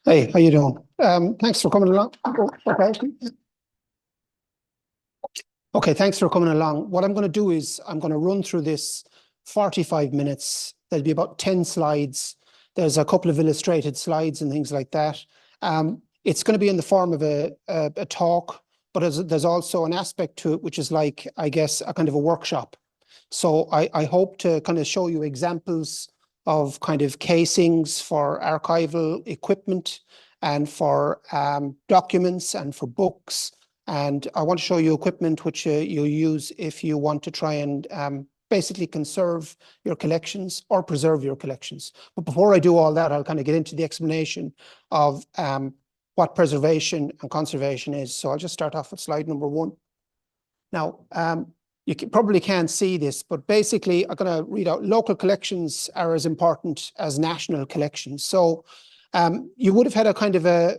Hey, how you doing? Thanks for coming along. Okay. Okay, thanks for coming along. What I'm going to do is I'm going to run through this 45 minutes. There'll be about 10 slides. There's a couple of illustrated slides and things like that. It's going to be in the form of a talk, but there's also an aspect to it, which is like, I guess, a kind of a workshop. So I hope to kind of show you examples of kind of casings for archival equipment and for documents and for books. And I want to show you equipment which you use if you want to try and basically conserve your collections or preserve your collections. But before I do all that, I'll kind of get into the explanation of what preservation and conservation is. So I'll just start off with slide number 1. Now, you probably can't see this, but basically I'm going to read out local collections are as important as national collections. So you would have had a kind of a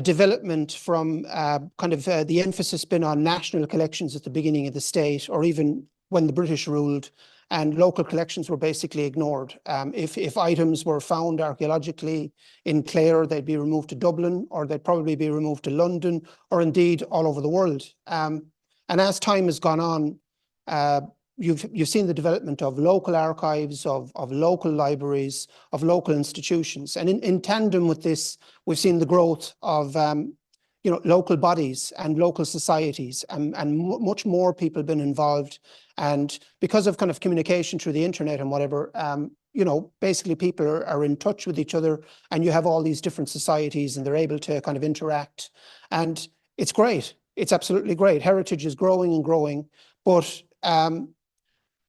development from the emphasis been on national collections at the beginning of the state, or even when the British ruled, and local collections were basically ignored. If items were found archaeologically in Clare, they'd be removed to Dublin, or they'd probably be removed to London, or indeed all over the world. And as time has gone on, you've seen the development of local archives, of local libraries, of local institutions. And in tandem with this, we've seen the growth of local bodies and local societies, and much more people have been involved. And because of kind of communication through the internet and whatever, basically people are in touch with each other, and you have all these different societies and they're able to kind of interact. And it's great. It's absolutely great. Heritage is growing and growing, but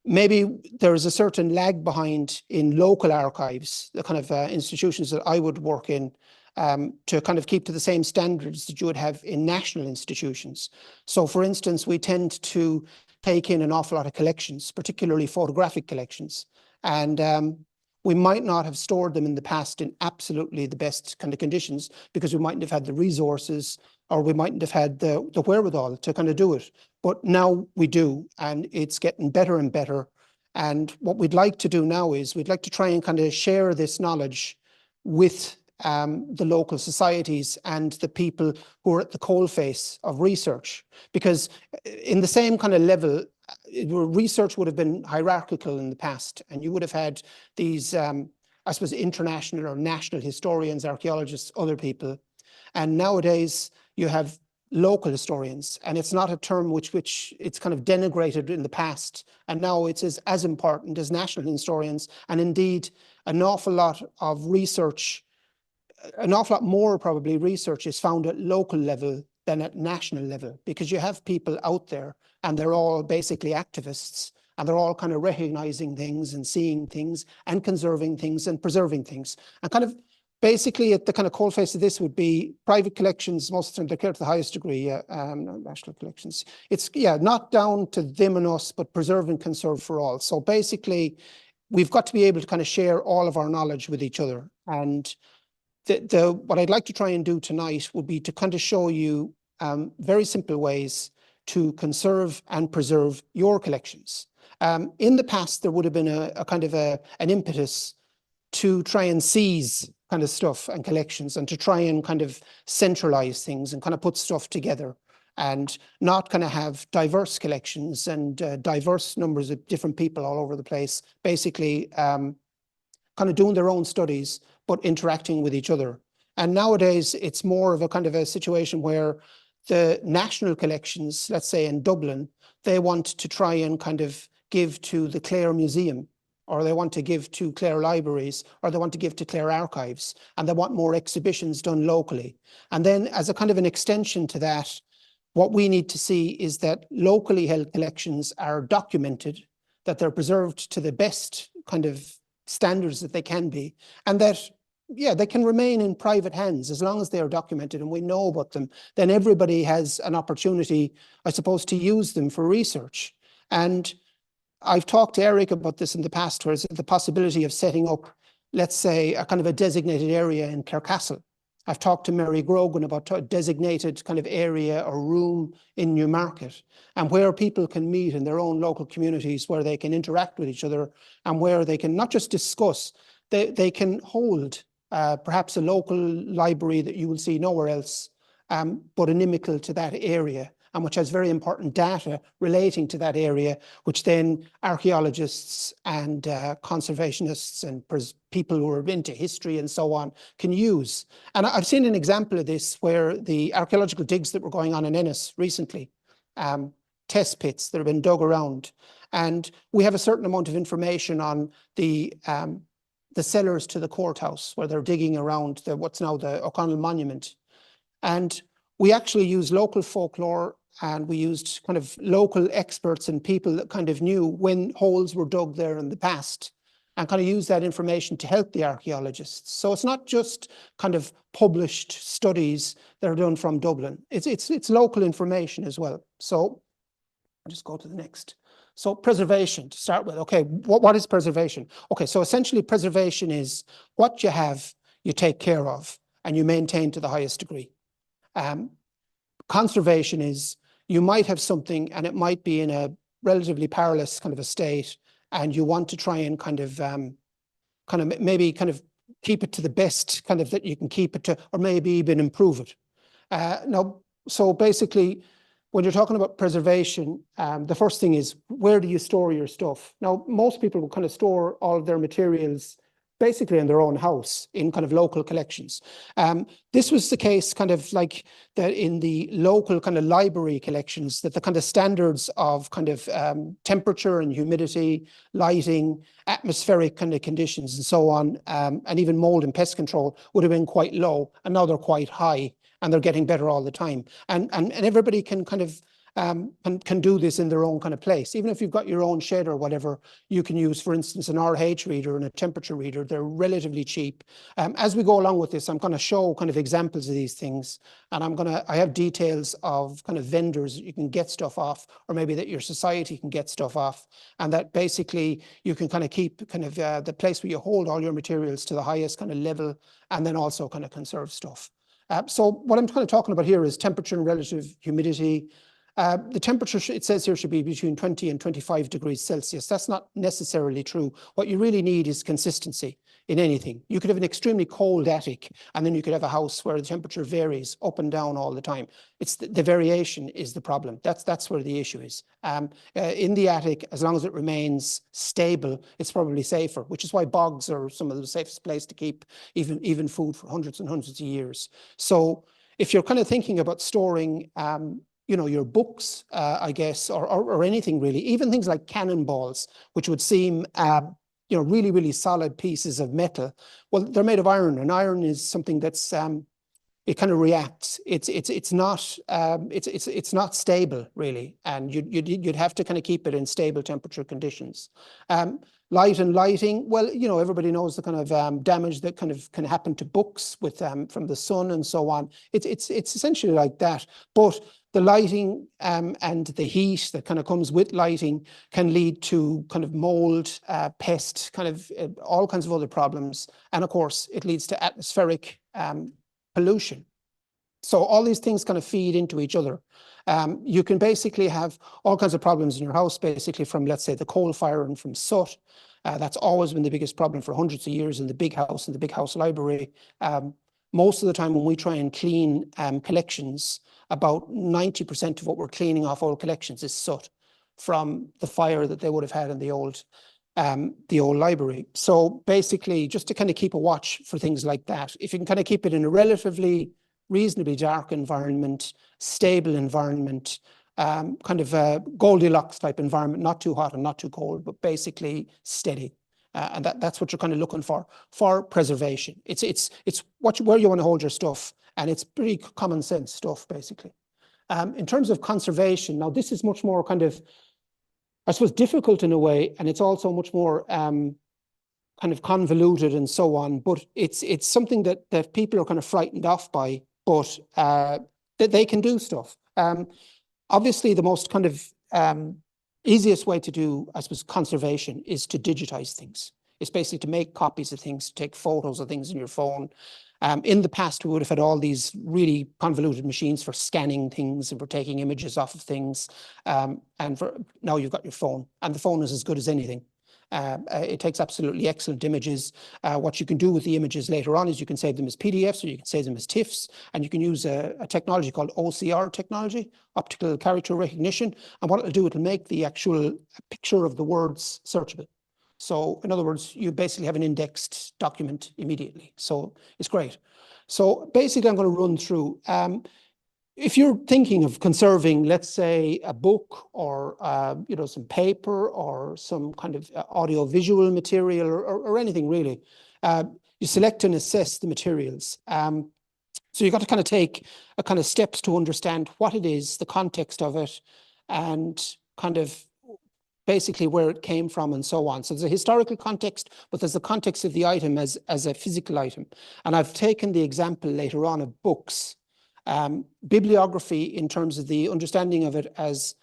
maybe there is a certain lag behind in local archives, the kind of institutions that I would work in, to kind of keep to the same standards that you would have in national institutions. So for instance, we tend to take in an awful lot of collections, particularly photographic collections. And we might not have stored them in the past in absolutely the best kind of conditions, because we mightn't have had the resources, or we mightn't have had the wherewithal to kind of do it. But now we do, and it's getting better and better. And what we'd like to do now is we'd like to try and kind of share this knowledge with the local societies and the people who are at the coalface of research. Because in the same kind of level, research would have been hierarchical in the past, and you would have had these, I suppose, international or national historians, archaeologists, other people. And nowadays you have local historians, and it's not a term which it's kind of denigrated in the past, and now it's as important as national historians. And indeed, an awful lot of research, an awful lot more probably research is found at local level than at national level, because you have people out there and they're all basically activists, and they're all kind of recognizing things and seeing things and conserving things and preserving things. And kind of basically at the kind of coalface of this would be private collections. Most of them, they care to the highest degree, national collections. It's, not down to them and us, but preserve and conserve for all. So basically, we've got to be able to kind of share all of our knowledge with each other. And what I'd like to try and do tonight would be to kind of show you very simple ways to conserve and preserve your collections. In the past, there would have been a kind of an impetus to try and seize kind of stuff and collections, and to try and kind of centralize things and kind of put stuff together, and not kind of have diverse collections and diverse numbers of different people all over the place, basically kind of doing their own studies, but interacting with each other. And nowadays, it's more of a kind of a situation where the national collections, let's say in Dublin, they want to try and kind of give to the Clare Museum, or they want to give to Clare Libraries, or they want to give to Clare Archives, and they want more exhibitions done locally. And then as a kind of an extension to that, what we need to see is that locally held collections are documented, that they're preserved to the best kind of standards that they can be, and that, they can remain in private hands as long as they are documented and we know about them. Then everybody has an opportunity, I suppose, to use them for research. And I've talked to Eric about this in the past, where it's the possibility of setting up, let's say, a kind of a designated area in Clarecastle. I've talked to Mary Grogan about a designated kind of area or room in Newmarket, and where people can meet in their own local communities, where they can interact with each other, and where they can not just discuss, they can hold perhaps a local library that you will see nowhere else, but inimical to that area, and which has very important data relating to that area, which then archaeologists and conservationists and people who are into history and so on can use. And I've seen an example of this where the archaeological digs that were going on in Ennis recently, test pits that have been dug around, and we have a certain amount of information on the cellars to the courthouse where they're digging around what's now the O'Connell Monument. And we actually use local folklore, and we used kind of local experts and people that kind of knew when holes were dug there in the past, and kind of use that information to help the archaeologists. So it's not just kind of published studies that are done from Dublin. It's local information as well. So I'll just go to the next. So preservation to start with. Okay, what is preservation? Okay, so essentially preservation is what you have, you take care of, and you maintain to the highest degree. Conservation is you might have something and it might be in a relatively perilous kind of a state, and you want to try and kind of maybe keep it to the best kind of that you can keep it to, or maybe even improve it. Now, so basically, when you're talking about preservation, the first thing is, where do you store your stuff? Now, most people will kind of store all of their materials basically in their own house in kind of local collections. This was the case kind of like that in the local kind of library collections, that the kind of standards of kind of temperature and humidity, lighting, atmospheric kind of conditions and so on, and even mold and pest control would have been quite low, and now they're quite high, and they're getting better all the time. And everybody can kind of can do this in their own kind of place. Even if you've got your own shed or whatever, you can use, for instance, an RH reader and a temperature reader. They're relatively cheap. As we go along with this, I'm going to show kind of examples of these things, and I have details of kind of vendors that you can get stuff off, or maybe that your society can get stuff off, and that basically you can kind of keep kind of the place where you hold all your materials to the highest kind of level, and then also kind of conserve stuff. So what I'm kind of talking about here is temperature and relative humidity. The temperature, it says here, should be between 20 and 25 degrees Celsius. That's not necessarily true. What you really need is consistency in anything. You could have an extremely cold attic, and then you could have a house where the temperature varies up and down all the time. It's the variation is the problem. That's where the issue is. In the attic, as long as it remains stable, it's probably safer, which is why bogs are some of the safest place to keep even food for hundreds and hundreds of years. So if you're kind of thinking about storing you know, your books, I guess, or anything really, even things like cannonballs, which would seem, you know, really, really solid pieces of metal. Well, they're made of iron, and iron is something that's, it kind of reacts. It's not stable really, and you'd have to kind of keep it in stable temperature conditions. Light and lighting, well, you know, everybody knows the kind of damage that kind of can happen to books with from the sun and so on. It's essentially like that, but the lighting and the heat that kind of comes with lighting can lead to kind of mold, pest, kind of all kinds of other problems. And of course, it leads to atmospheric pollution. So all these things kind of feed into each other. You can basically have all kinds of problems in your house, basically from, let's say, the coal fire and from soot. That's always been the biggest problem for hundreds of years in the big house and the big house library. Most of the time when we try and clean collections, about 90% of what we're cleaning off old collections is soot from the fire that they would have had in the old library. So basically, just to kind of keep a watch for things like that, if you can kind of keep it in a relatively reasonably dark environment, stable environment, kind of a Goldilocks type environment, not too hot and not too cold, but basically steady. And that's what you're kind of looking for preservation. It's where you want to hold your stuff, and it's pretty common sense stuff, basically. In terms of conservation, now this is much more kind of, I suppose, difficult in a way, and it's also much more kind of convoluted and so on, but it's something that people are kind of frightened off by, but that they can do stuff. Obviously, the most kind of easiest way to do, I suppose, conservation is to digitize things. It's basically to make copies of things, to take photos of things in your phone. In the past, we would have had all these really convoluted machines for scanning things and for taking images off of things. And now you've got your phone, and the phone is as good as anything. It takes absolutely excellent images. What you can do with the images later on is you can save them as PDFs or you can save them as TIFFs, and you can use a technology called OCR technology, optical character recognition. And what it'll do, it'll make the actual picture of the words searchable. So in other words, you basically have an indexed document immediately. So it's great. So basically, I'm going to run through. If you're thinking of conserving, let's say, a book or some paper or some kind of audio-visual material or anything really, you select and assess the materials. So you've got to kind of take a kind of steps to understand what it is, the context of it, and kind of basically where it came from and so on. So there's a historical context, but there's the context of the item as a physical item. And I've taken the example later on of books. Bibliography in terms of the understanding of it as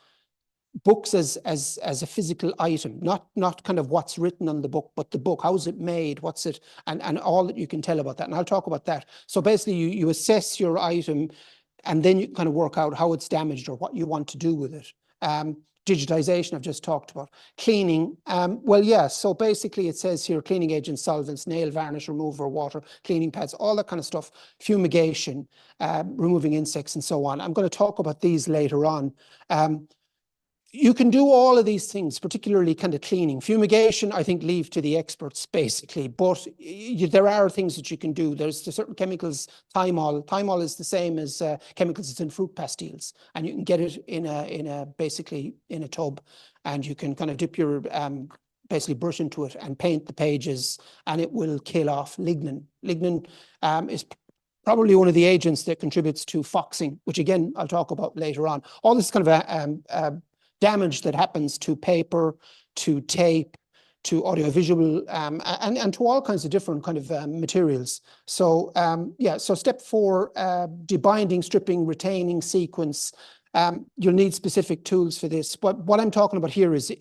books as a physical item, not kind of what's written on the book, but the book, how is it made, what's it, and all that you can tell about that. And I'll talk about that. So basically you assess your item and then you kind of work out how it's damaged or what you want to do with it. Digitization, I've just talked about. Cleaning, well, yeah, so basically it says here, cleaning agents, solvents, nail varnish remover, water, cleaning pads, all that kind of stuff, fumigation, removing insects and so on. I'm going to talk about these later on. You can do all of these things, particularly kind of cleaning. Fumigation, I think, leave to the experts, basically. But there are things that you can do. There's certain chemicals, thymol. Thymol is the same as chemicals that's in fruit pastilles. And you can get it basically in a tub. And you can kind of dip your, basically brush into it and paint the pages. And it will kill off lignin. Lignin is probably one of the agents that contributes to foxing, which, again, I'll talk about later on. All this kind of damage that happens to paper, to tape, to audiovisual, and to all kinds of different kind of materials. So yeah, so step 4, debinding, stripping, retaining, sequence. You'll need specific tools for this. But what I'm talking about here is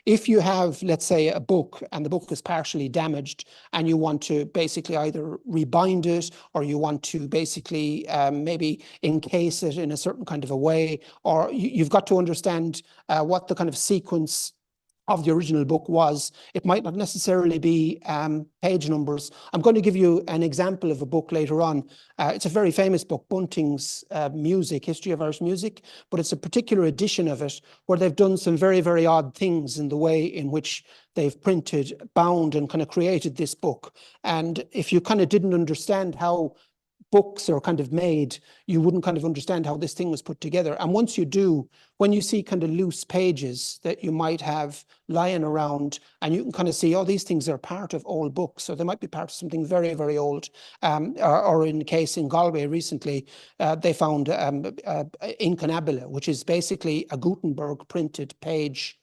if you have, let's say, a book and the book is partially damaged and you want to basically either rebind it or you want to basically maybe encase it in a certain kind of a way, or you've got to understand what the kind of sequence of the original book was. It might not necessarily be page numbers. I'm going to give you an example of a book later on. It's a very famous book, Bunting's Music, History of Irish Music, but it's a particular edition of it where they've done some very, very odd things in the way in which they've printed, bound, and kind of created this book. And if you kind of didn't understand how books are kind of made, you wouldn't kind of understand how this thing was put together. And once you do, when you see kind of loose pages that you might have lying around, and you can kind of see, oh, these things are part of old books, so they might be part of something very, very old. Or in the case in Galway recently, they found Incanabula, which is basically a Gutenberg printed page,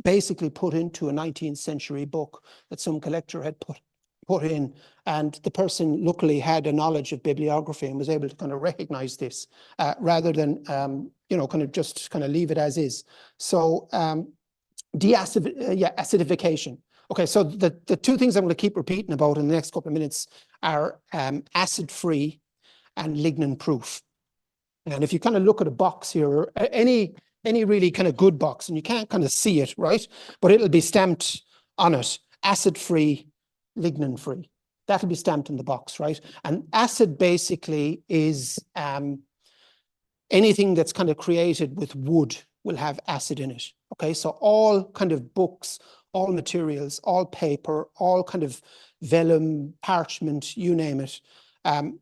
basically put into a 19th century book that some collector had put in, and the person luckily had a knowledge of bibliography and was able to kind of recognize this rather than kind of just kind of leave it as is. So acidification. Okay, so the two things I'm going to keep repeating about in the next couple of minutes are acid-free and lignin-proof. And if you kind of look at a box here, any really kind of good box, and you can't kind of see it, right? But it'll be stamped on it, acid-free, lignin-free. That'll be stamped in the box, right? And acid basically is anything that's kind of created with wood will have acid in it. Okay, so all kind of books, all materials, all paper, all kind of vellum, parchment, you name it,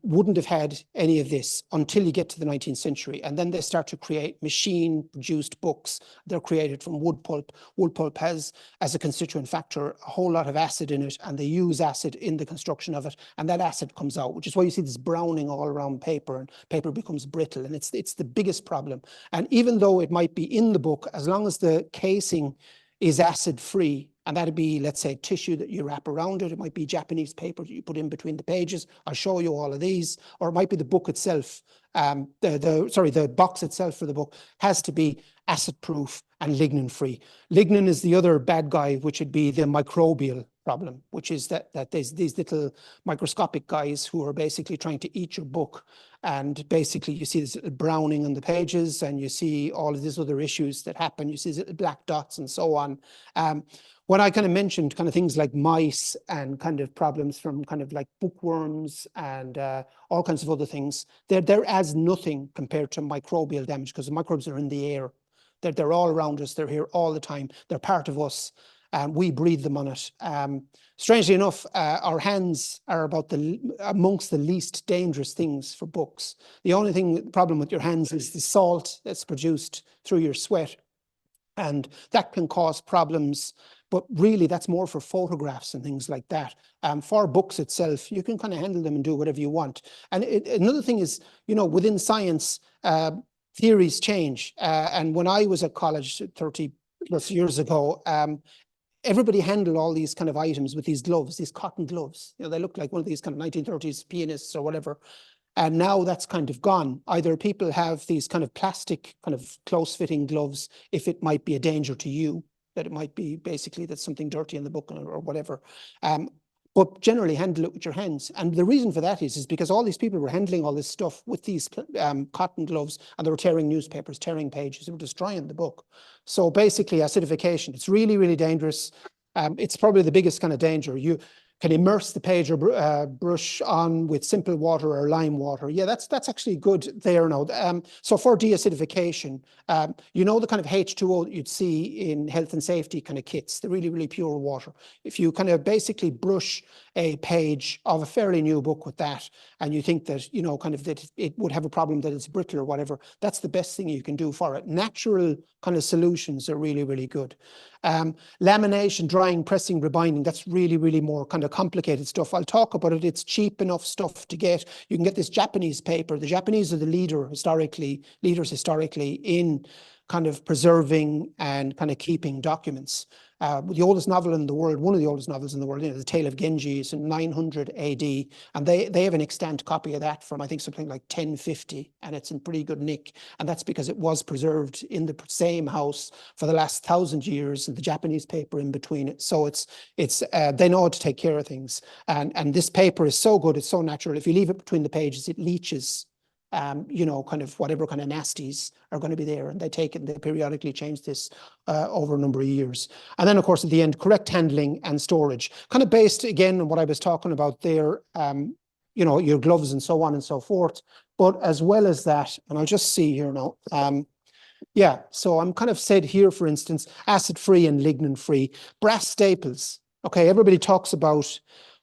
wouldn't have had any of this until you get to the 19th century. And then they start to create machine-produced books. They're created from wood pulp. Wood pulp has, as a constituent factor, a whole lot of acid in it, and they use acid in the construction of it. And that acid comes out, which is why you see this browning all around paper, and paper becomes brittle. And it's the biggest problem. And even though it might be in the book, as long as the casing is acid-free, and that'd be, let's say, tissue that you wrap around it. It might be Japanese paper that you put in between the pages. I'll show you all of these. Or it might be the book itself. The box itself for the book has to be acid-proof and lignin-free. Lignin is the other bad guy, which would be the microbial problem, which is that there's these little microscopic guys who are basically trying to eat your book. And basically you see this little browning on the pages, and you see all of these other issues that happen. You see these little black dots and so on. when I kind of mentioned kind of things like mice and kind of problems from kind of like bookworms and all kinds of other things, they're as nothing compared to microbial damage, because the microbes are in the air. They're all around us. They're here all the time. They're part of us. We breathe them on it. Strangely enough, our hands are amongst the least dangerous things for books. The only problem with your hands is the salt that's produced through your sweat. And that can cause problems, but really that's more for photographs and things like that. For books itself, you can kind of handle them and do whatever you want. And another thing is, within science, theories change. And when I was at college 30 plus years ago, everybody handled all these kind of items with these gloves, these cotton gloves. They look like one of these kind of 1930s pianists or whatever. And now that's kind of gone. Either people have these kind of plastic, kind of close-fitting gloves if it might be a danger to you, that it might be basically that something dirty in the book or whatever. But generally handle it with your hands. And the reason for that is because all these people were handling all this stuff with these cotton gloves, and they were tearing newspapers, tearing pages, they were destroying the book. So basically acidification, it's really, really dangerous. It's probably the biggest kind of danger. You can immerse the page or brush on with simple water or lime water. Yeah, that's actually good there now. So for deacidification, the kind of H2O that you'd see in health and safety kind of kits, the really, really pure water. If you kind of basically brush a page of a fairly new book with that, and you think that, kind of that it would have a problem that it's brittle or whatever, that's the best thing you can do for it. Natural kind of solutions are really, really good. Lamination, drying, pressing, rebinding, that's really, really more kind of complicated stuff. I'll talk about it. It's cheap enough stuff to get. You can get this Japanese paper. The Japanese are the leaders historically in kind of preserving and kind of keeping documents. The oldest novel in the world, one of the oldest novels in the world, The Tale of Genji, is in 900 AD, and they have an extant copy of that from, I think, something like 1050, and it's in pretty good nick, and that's because it was preserved in the same house for the last 1,000 years, and the Japanese paper in between it. So they know how to take care of things, and this paper is so good, it's so natural. If you leave it between the pages, it leaches. Kind of whatever kind of nasties are going to be there, and they take it and they periodically change this over a number of years. And then, of course, at the end, correct handling and storage, kind of based again on what I was talking about there, your gloves and so on and so forth. But as well as that, and I'll just see here now. So I'm kind of said here, for instance, acid-free and lignin-free. Brass staples. Okay, everybody talks about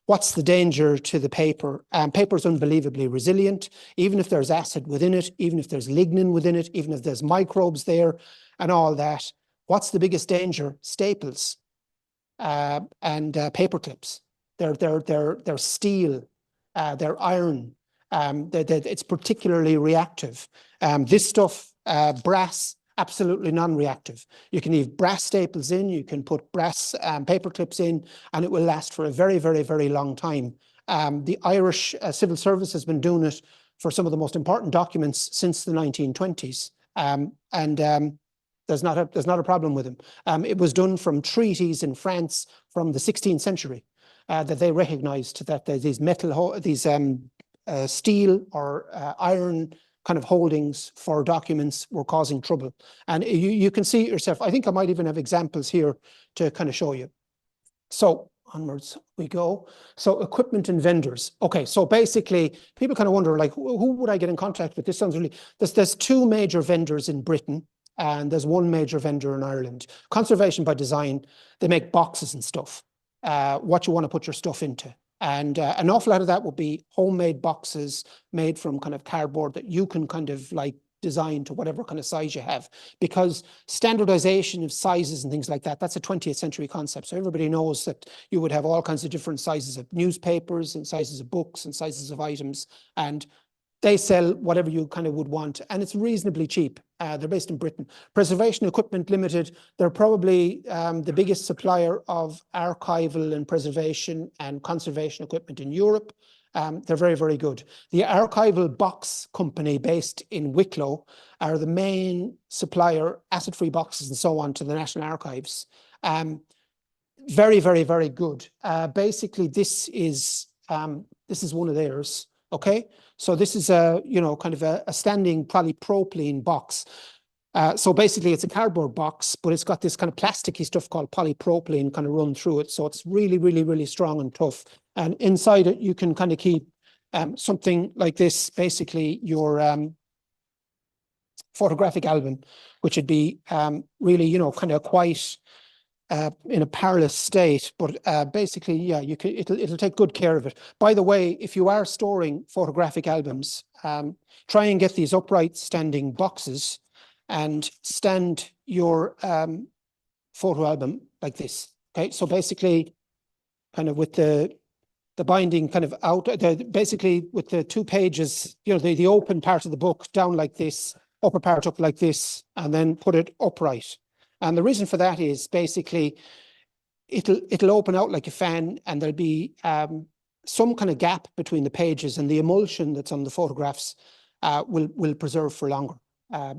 what's the danger to the paper? Paper is unbelievably resilient, even if there's acid within it, even if there's lignin within it, even if there's microbes there and all that. What's the biggest danger? Staples and paper clips. They're steel, they're iron. It's particularly reactive. This stuff, brass, absolutely non-reactive. You can leave brass staples in, you can put brass paper clips in, and it will last for a very, very, very long time. The Irish Civil Service has been doing it for some of the most important documents since the 1920s. There's not a problem with them. It was done from treaties in France from the 16th century that they recognized that these steel or iron kind of holdings for documents were causing trouble. And you can see it yourself. I think I might even have examples here to kind of show you. So onwards we go. So equipment and vendors. Okay, so basically people kind of wonder, like, who would I get in contact with? This sounds really, there's two major vendors in Britain, and there's one major vendor in Ireland. Conservation by Design, they make boxes and stuff, what you want to put your stuff into. And an awful lot of that would be homemade boxes made from kind of cardboard that you can kind of like design to whatever kind of size you have, because standardization of sizes and things like that, that's a 20th century concept. So everybody knows that you would have all kinds of different sizes of newspapers and sizes of books and sizes of items, and they sell whatever you kind of would want, and it's reasonably cheap. They're based in Britain. Preservation Equipment Limited, they're probably the biggest supplier of archival and preservation and conservation equipment in Europe. They're very, very good. The Archival Box Company based in Wicklow are the main supplier, acid-free boxes and so on, to the National Archives. Very, very, very good. Basically, this is one of theirs. Okay, so this is a kind of a standing polypropylene box. So basically it's a cardboard box, but it's got this kind of plasticky stuff called polypropylene kind of run through it. So it's really, really, really strong and tough. And inside it, you can kind of keep something like this, basically your photographic album, which would be really, you know, kind of quite in a perilous state, but basically, yeah, you can. It'll take good care of it. By the way, if you are storing photographic albums, try and get these upright standing boxes, and stand your photo album like this. Okay, so basically, kind of with the binding kind of out, basically with the 2 pages, you know, the open part of the book down like this, upper part up like this, and then put it upright. And the reason for that is basically it'll open out like a fan, and there'll be some kind of gap between the pages, and the emulsion that's on the photographs will preserve for longer.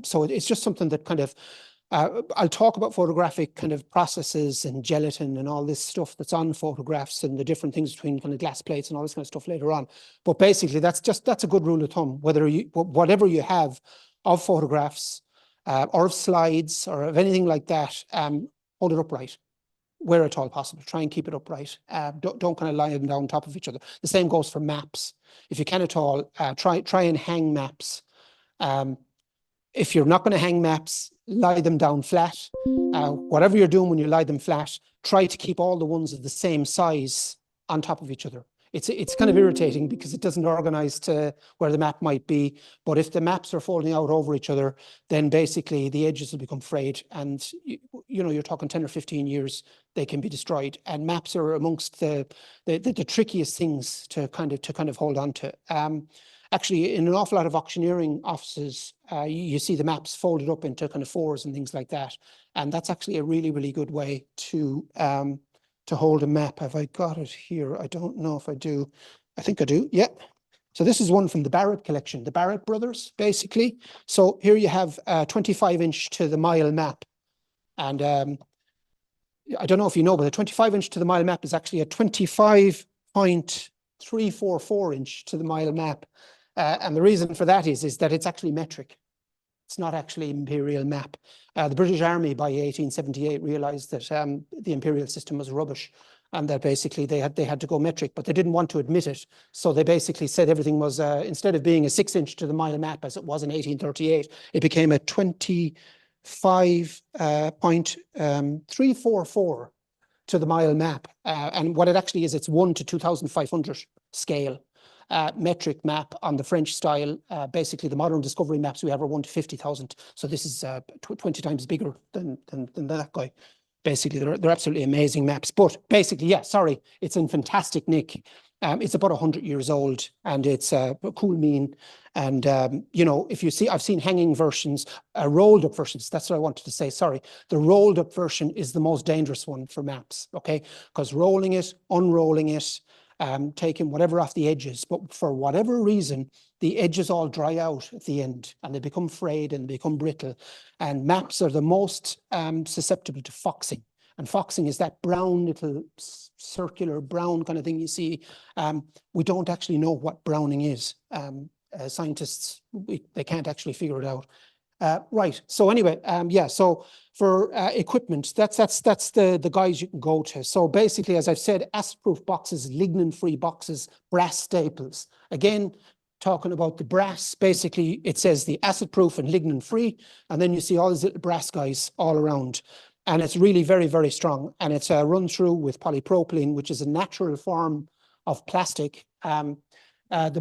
So it's just something that kind of I'll talk about photographic kind of processes and gelatin and all this stuff that's on photographs and the different things between kind of glass plates and all this kind of stuff later on. But basically, that's a good rule of thumb. Whatever you have of photographs or of slides or of anything like that, hold it upright where at all possible. Try and keep it upright. Don't kind of lie them down on top of each other. The same goes for maps. If you can at all, try and hang maps. If you're not going to hang maps, lie them down flat. Whatever you're doing when you lie them flat, try to keep all the ones of the same size on top of each other. It's kind of irritating because it doesn't organize to where the map might be. But if the maps are folding out over each other, then basically the edges will become frayed. And, you know, you're talking 10 or 15 years, they can be destroyed. And maps are amongst the trickiest things to kind of hold on to. Actually, in an awful lot of auctioneering offices, you see the maps folded up into kind of 4s and things like that. And that's actually a really, really good way to hold a map. Have I got it here? I don't know if I do. I think I do. Yeah. So this is one from the Barrett collection, the Barrett brothers, basically. So here you have a 25-inch to the mile map. And I don't know if you know, but a 25-inch to the mile map is actually a 25.344 inch to the mile map. And the reason for that is that it's actually metric. It's not actually imperial map. The British Army by 1878 realized that the imperial system was rubbish, and that basically they had to go metric, but they didn't want to admit it. So they basically said everything was, instead of being a 6-inch to the mile map as it was in 1838, it became a 25.344 to the mile map. And what it actually is, it's 1 to 2,500 scale. Metric map on the French style. Basically, the modern discovery maps we have are 1 to 50,000. So this is 20 times bigger than that guy. Basically, they're absolutely amazing maps. But basically, yeah, sorry, it's in fantastic nick. It's about 100 years old, and it's a cool mean. And, you know, if you see, I've seen hanging versions, rolled up versions. That's what I wanted to say. Sorry. The rolled up version is the most dangerous one for maps. Okay. Because rolling it, unrolling it, taking whatever off the edges, but for whatever reason, the edges all dry out at the end and they become frayed and become brittle. And maps are the most susceptible to foxing. And foxing is that brown little circular brown kind of thing you see. We don't actually know what browning is. Scientists, they can't actually figure it out. Right. So anyway, yeah. So for equipment, that's the guys you can go to. So basically, as I've said, acid-proof boxes, lignin-free boxes, brass staples. Again, talking about the brass, basically it says the acid-proof and lignin-free, and then you see all these little brass guys all around. And it's really very, very strong. And it's run through with polypropylene, which is a natural form of plastic. The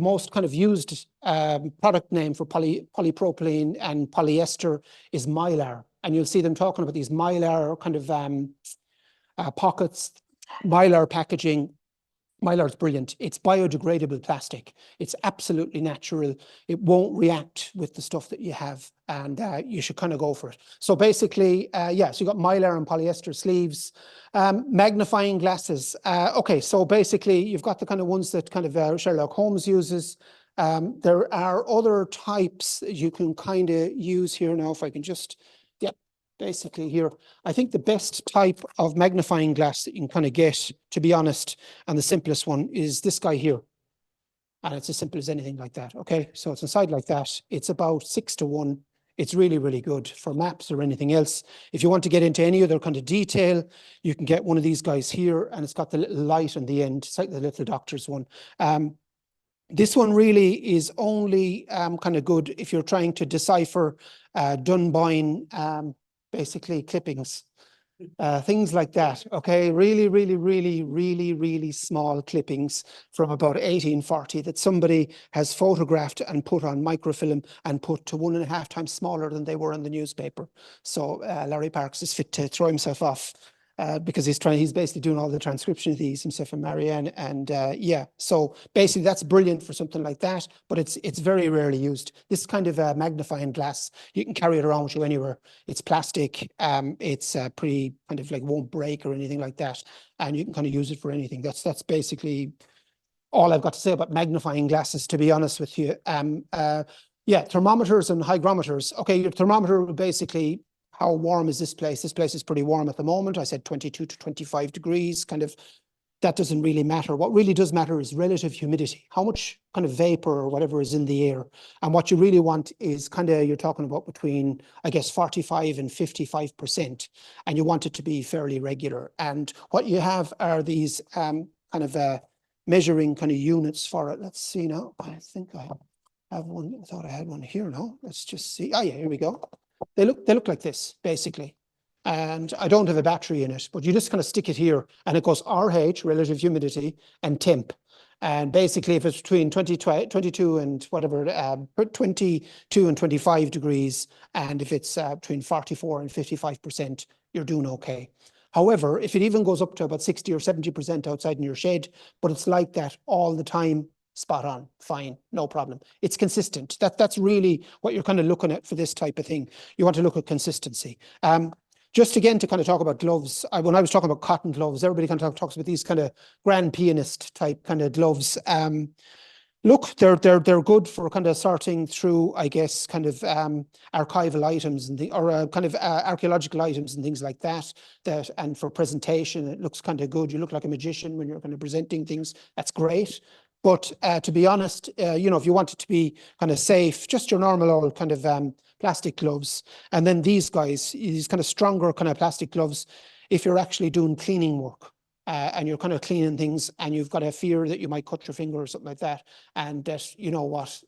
most kind of used product name for polypropylene and polyester is Mylar. And you'll see them talking about these Mylar kind of pockets, Mylar packaging. Mylar's brilliant. It's biodegradable plastic. It's absolutely natural. It won't react with the stuff that you have, and you should kind of go for it. So basically, yeah, so you got Mylar and polyester sleeves, magnifying glasses. Okay, so basically you've got the kind of ones that kind of Sherlock Holmes uses. There are other types you can kind of use here now. If I can just, yeah, basically here, I think the best type of magnifying glass that you can kind of get, to be honest, and the simplest one is this guy here. And it's as simple as anything like that. Okay, so it's inside like that. It's about 6 to 1. It's really, really good for maps or anything else. If you want to get into any other kind of detail, you can get one of these guys here, and it's got the little light on the end. It's like the little doctor's one. This one really is only kind of good if you're trying to decipher Dunboyne, basically clippings. Things like that, okay? Really, really, really, really, really small clippings from about 1840 that somebody has photographed and put on microfilm and put to 1.5 times smaller than they were in the newspaper. So Larry Parks is fit to throw himself off because he's basically doing all the transcription of these himself and Marianne. And yeah, so basically that's brilliant for something like that, but it's very rarely used. This kind of magnifying glass, you can carry it around with you anywhere. It's plastic, it's pretty kind of like won't break or anything like that. And you can kind of use it for anything. That's basically all I've got to say about magnifying glasses, to be honest with you. Yeah, thermometers and hygrometers. Okay, your thermometer will basically, how warm is this place? This place is pretty warm at the moment. I said 22 to 25 degrees, kind of, that doesn't really matter. What really does matter is relative humidity, how much kind of vapor or whatever is in the air. And what you really want is kind of, you're talking about between, I guess, 45 and 55%, and you want it to be fairly regular. And what you have are these kind of measuring kind of units for it. Let's see now. I think I have one. I thought I had one here. No, let's just see. Oh yeah, here we go. They look like this, basically. And I don't have a battery in it, but you just kind of stick it here and it goes RH, relative humidity, and temp. And basically, if it's between 22 and whatever, 22 and 25 degrees, and if it's between 44 and 55%, you're doing okay. However, if it even goes up to about 60 or 70% outside in your shed, but it's like that all the time, spot on, fine, no problem. It's consistent. That's really what you're kind of looking at for this type of thing. You want to look at consistency. Just again to kind of talk about gloves, when I was talking about cotton gloves, everybody kind of talks about these kind of grand pianist type kind of gloves. Look, they're good for kind of sorting through, I guess, kind of archival items and kind of archaeological items and things like that. And for presentation, it looks kind of good. You look like a magician when you're kind of presenting things. That's great. But to be honest, you know, if you want it to be kind of safe, just your normal old kind of plastic gloves. And then these guys, these kind of stronger kind of plastic gloves, if you're actually doing cleaning work and you're kind of cleaning things and you've got a fear that you might cut your finger or something like that. And that, you know what,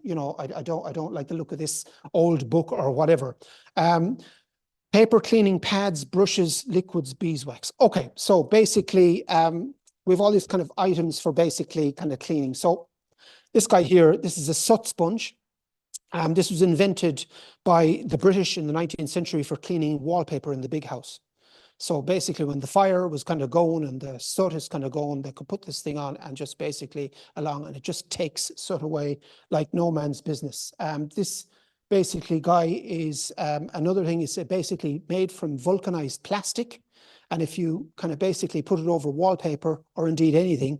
you know, I don't like the look of this old book or whatever. Paper cleaning pads, brushes, liquids, beeswax. Okay, so basically, we have all these kind of items for basically kind of cleaning. So this guy here, this is a soot sponge. This was invented by the British in the 19th century for cleaning wallpaper in the big house. So basically when the fire was kind of going and the soot is kind of going, they could put this thing on and just basically along, and it just takes soot away like no man's business. This basically guy is, another thing is basically made from vulcanized plastic. And if you kind of basically put it over wallpaper or indeed anything,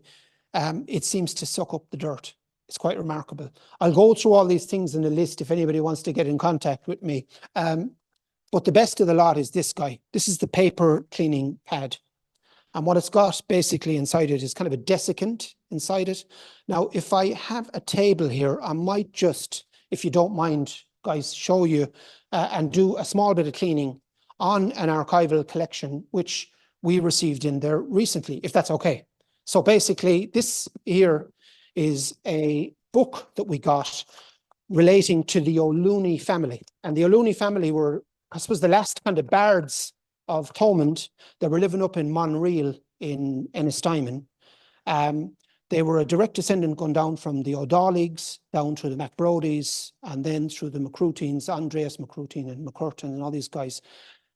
it seems to suck up the dirt. It's quite remarkable. I'll go through all these things in a list if anybody wants to get in contact with me. But the best of the lot is this guy. This is the paper cleaning pad. And what it's got basically inside it is kind of a desiccant inside it. Now, if I have a table here, I might just, if you don't mind, guys, show you and do a small bit of cleaning on an archival collection, which we received in there recently, if that's okay. So basically, this here is a book that we got relating to the O'Looney family. And the O'Looney family were, I suppose, the last kind of bards of Thomond. They were living up in Monreal in Ennistimon. They were a direct descendant going down from the O'Dolligs, down through the MacBrodys, and then through the McCroutines, Andreas McCroutin and McCurtain and all these guys.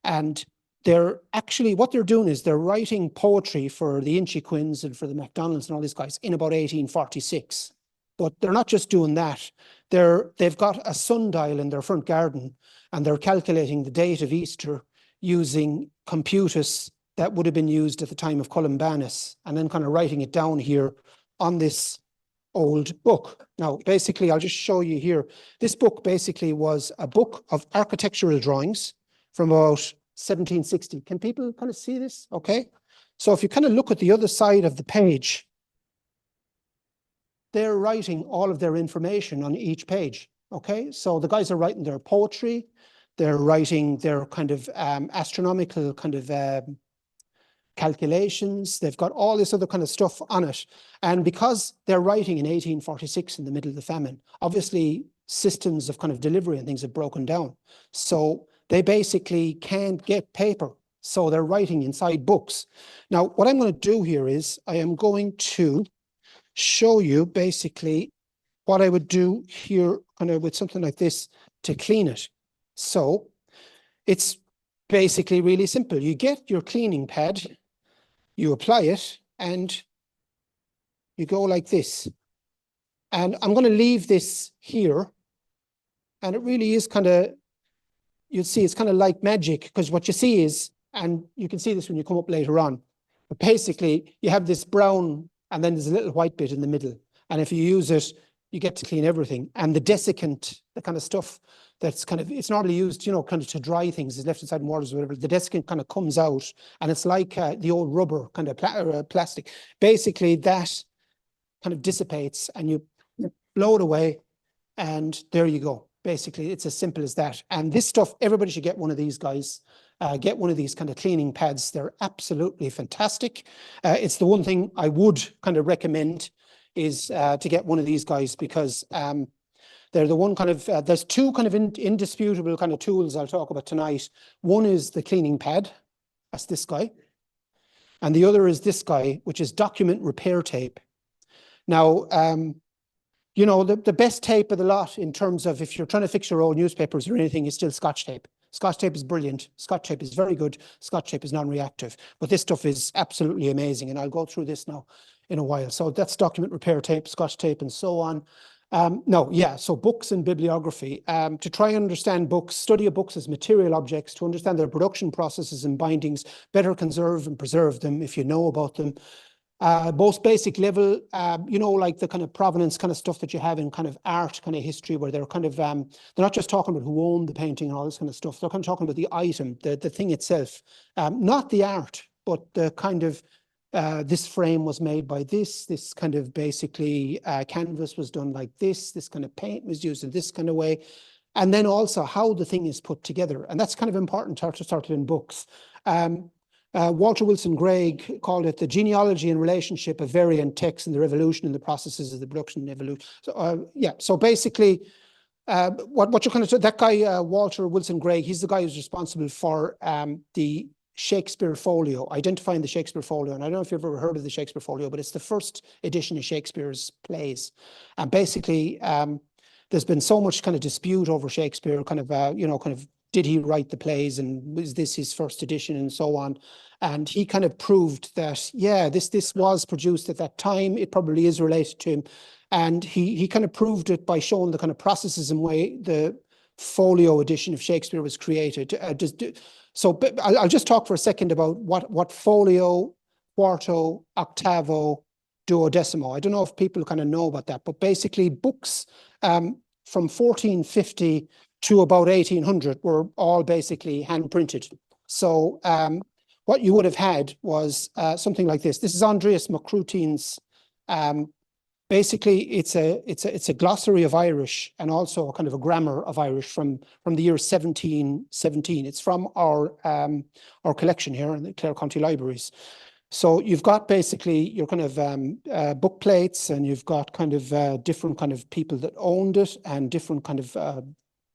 And they're actually, what they're doing is they're writing poetry for the Inchiquins and for the MacDonalds and all these guys in about 1846. But they're not just doing that. They've got a sundial in their front garden and they're calculating the date of Easter using computers that would have been used at the time of Columbanus, and then kind of writing it down here on this old book. Now, basically, I'll just show you here. This book basically was a book of architectural drawings from about 1760. Can people kind of see this? Okay. So if you kind of look at the other side of the page, they're writing all of their information on each page. Okay, so the guys are writing their poetry, they're writing their kind of astronomical kind of calculations. They've got all this other kind of stuff on it. And because they're writing in 1846 in the middle of the famine, obviously systems of kind of delivery and things have broken down. So they basically can't get paper. So they're writing inside books. Now, what I'm going to do here is I am going to show you basically what I would do here kind of with something like this to clean it. So it's basically really simple. You get your cleaning pad, you apply it, and you go like this. And I'm going to leave this here. And it really is kind of, you'll see it's kind of like magic, because what you see is, and you can see this when you come up later on, but basically you have this brown and then there's a little white bit in the middle. And if you use it, you get to clean everything. And the desiccant, the kind of stuff that's kind of, it's normally used, you know, kind of to dry things, is left inside waters or whatever. The desiccant kind of comes out and it's like the old rubber kind of plastic. Basically that kind of dissipates and you blow it away and there you go. Basically, it's as simple as that. And this stuff, everybody should get one of these guys. Get one of these kind of cleaning pads. They're absolutely fantastic. It's the one thing I would kind of recommend is to get one of these guys, because they're the one kind of, there's two kind of indisputable kind of tools I'll talk about tonight. One is the cleaning pad, that's this guy. And the other is this guy, which is document repair tape. Now, you know, the best tape of the lot in terms of if you're trying to fix your old newspapers or anything is still Scotch tape. Scotch tape is brilliant. Scotch tape is very good. Scotch tape is non-reactive. But this stuff is absolutely amazing. And I'll go through this now in a while. So that's document repair tape, Scotch tape, and so on. So books and bibliography. To try and understand books, study of books as material objects, to understand their production processes and bindings, better conserve and preserve them if you know about them. Most basic level, you know, like the kind of provenance kind of stuff that you have in kind of art kind of history, where they're kind of, they're not just talking about who owned the painting and all this kind of stuff. They're kind of talking about the item, the thing itself, not the art, but the kind of, this frame was made by this kind of basically canvas was done like this kind of paint was used in this kind of way. And then also how the thing is put together. And that's kind of important to start in books. Walter Wilson Gregg called it the genealogy and relationship of variant texts and the revolution in the processes of the production and evolution. So, so basically, what you're kind of, that guy, Walter Wilson Gregg, he's the guy who's responsible for the Shakespeare folio, identifying the Shakespeare folio. And I don't know if you've ever heard of the Shakespeare folio, but it's the first edition of Shakespeare's plays. And basically, there's been so much kind of dispute over Shakespeare, kind of, did he write the plays and was this his first edition and so on? And he kind of proved that, yeah, this was produced at that time. It probably is related to him. And he kind of proved it by showing the kind of processes and way the folio edition of Shakespeare was created. So I'll just talk for a second about what folio, quarto, octavo, duodecimo. I don't know if people kind of know about that, but basically books from 1450 to about 1800 were all basically hand printed. So what you would have had was something like this. This is Andreas Macrutine's. Basically, it's a glossary of Irish and also a kind of a grammar of Irish from the year 1717. It's from our collection here in the Clare County Libraries. So you've got basically your kind of book plates, and you've got kind of different kind of people that owned it, and different kind of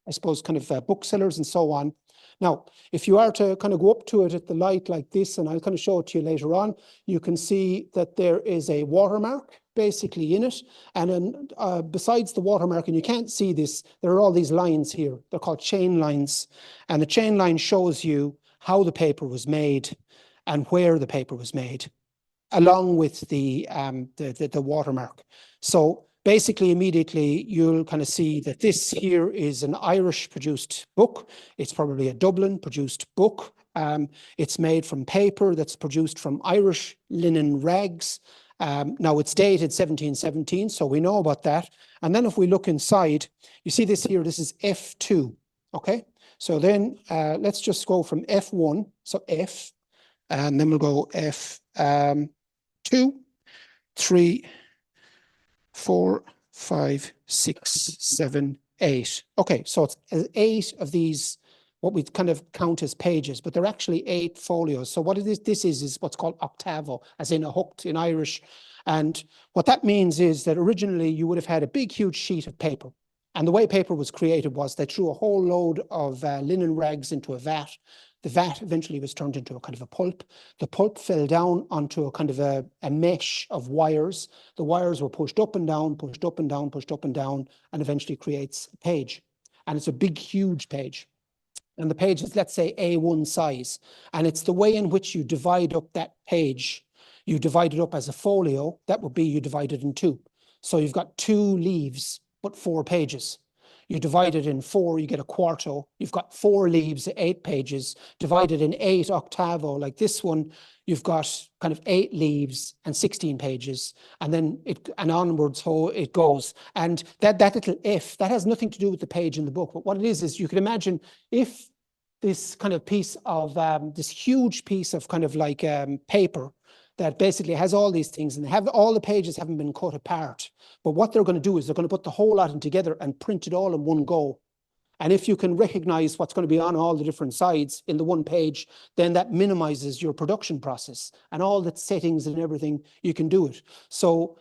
I suppose kind of booksellers and so on. Now, if you are to kind of go up to it at the light like this, and I'll kind of show it to you later on, you can see that there is a watermark basically in it. And then besides the watermark, and you can't see this, there are all these lines here. They're called chain lines. And the chain line shows you how the paper was made and where the paper was made, along with the watermark. So basically, immediately, you'll kind of see that this here is an Irish produced book. It's probably a Dublin produced book. It's made from paper that's produced from Irish linen rags. Now it's dated 1717, so we know about that. And then if we look inside, you see this here, this is F2, okay? So then let's just go from F1, so F, and then we'll go F2, 3, 4, 5, 6, 7, 8. Okay, so it's 8 of these, what we kind of count as pages, but they're actually 8 folios. So what it is, this is what's called octavo, as in a hooked in Irish. And what that means is that originally you would have had a big, huge sheet of paper. And the way paper was created was they threw a whole load of linen rags into a vat. The vat eventually was turned into a kind of a pulp. The pulp fell down onto a kind of a mesh of wires. The wires were pushed up and down, pushed up and down, pushed up and down, and eventually creates a page. And it's a big, huge page. And the page is, let's say, A1 size. And it's the way in which you divide up that page. You divide it up as a folio. That would be you divide it in 2. So you've got 2 leaves, but 4 pages. You divide it in 4, you get a quarto. You've got 4 leaves, 8 pages. Divided in 8 octavo, like this one, you've got kind of 8 leaves and 16 pages. And then and onwards it goes. And that little if, that has nothing to do with the page in the book. But what it is you can imagine if this kind of piece of, this huge piece of kind of like paper that basically has all these things, and all the pages haven't been cut apart. But what they're going to do is they're going to put the whole lot in together and print it all in one go. And if you can recognize what's going to be on all the different sides in the one page, then that minimizes your production process and all the settings and everything, you can do it. So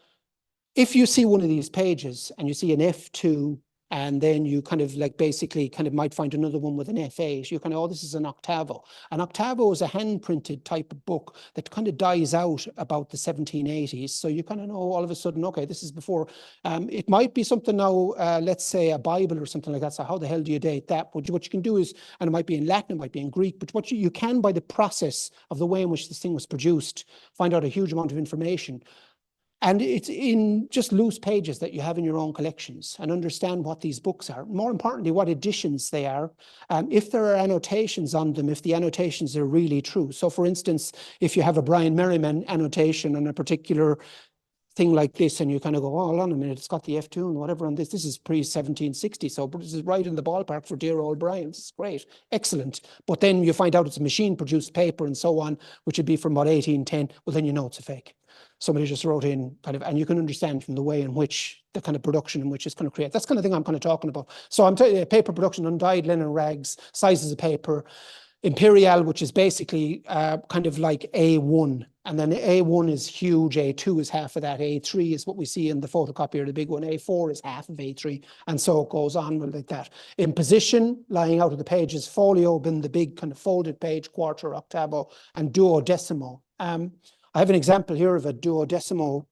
if you see one of these pages and you see an F2, and then you kind of like basically kind of might find another one with an F8. You kind of, oh, this is an octavo. An octavo is a hand-printed type of book that kind of dies out about the 1780s. So you kind of know all of a sudden, okay, this is before. It might be something now, let's say a Bible or something like that. So how the hell do you date that? What you can do is, and it might be in Latin, it might be in Greek, but what you can, by the process of the way in which this thing was produced, find out a huge amount of information. And it's in just loose pages that you have in your own collections, and understand what these books are. More importantly, what editions they are. If there are annotations on them, if the annotations are really true. So for instance, if you have a Brian Merriman annotation on a particular thing like this, and you kind of go, oh, hold on a minute, it's got the F2 and whatever on this. This is pre-1760, so this is right in the ballpark for dear old Brian. This is great, excellent. But then you find out it's a machine-produced paper and so on, which would be from about 1810. Well, then you know it's a fake. Somebody just wrote in kind of, and you can understand from the way in which the kind of production in which it's going to create. That's the kind of thing I'm kind of talking about. So I'm telling you, paper production, undyed linen rags, sizes of paper, imperial, which is basically kind of like A1. And then A1 is huge, A2 is half of that, A3 is what we see in the photocopier, the big one, A4 is half of A3, and so it goes on like that. In position, lying out of the page is folio, been the big kind of folded page, quarter, octavo, and duodecimo. I have an example here of a duodecimo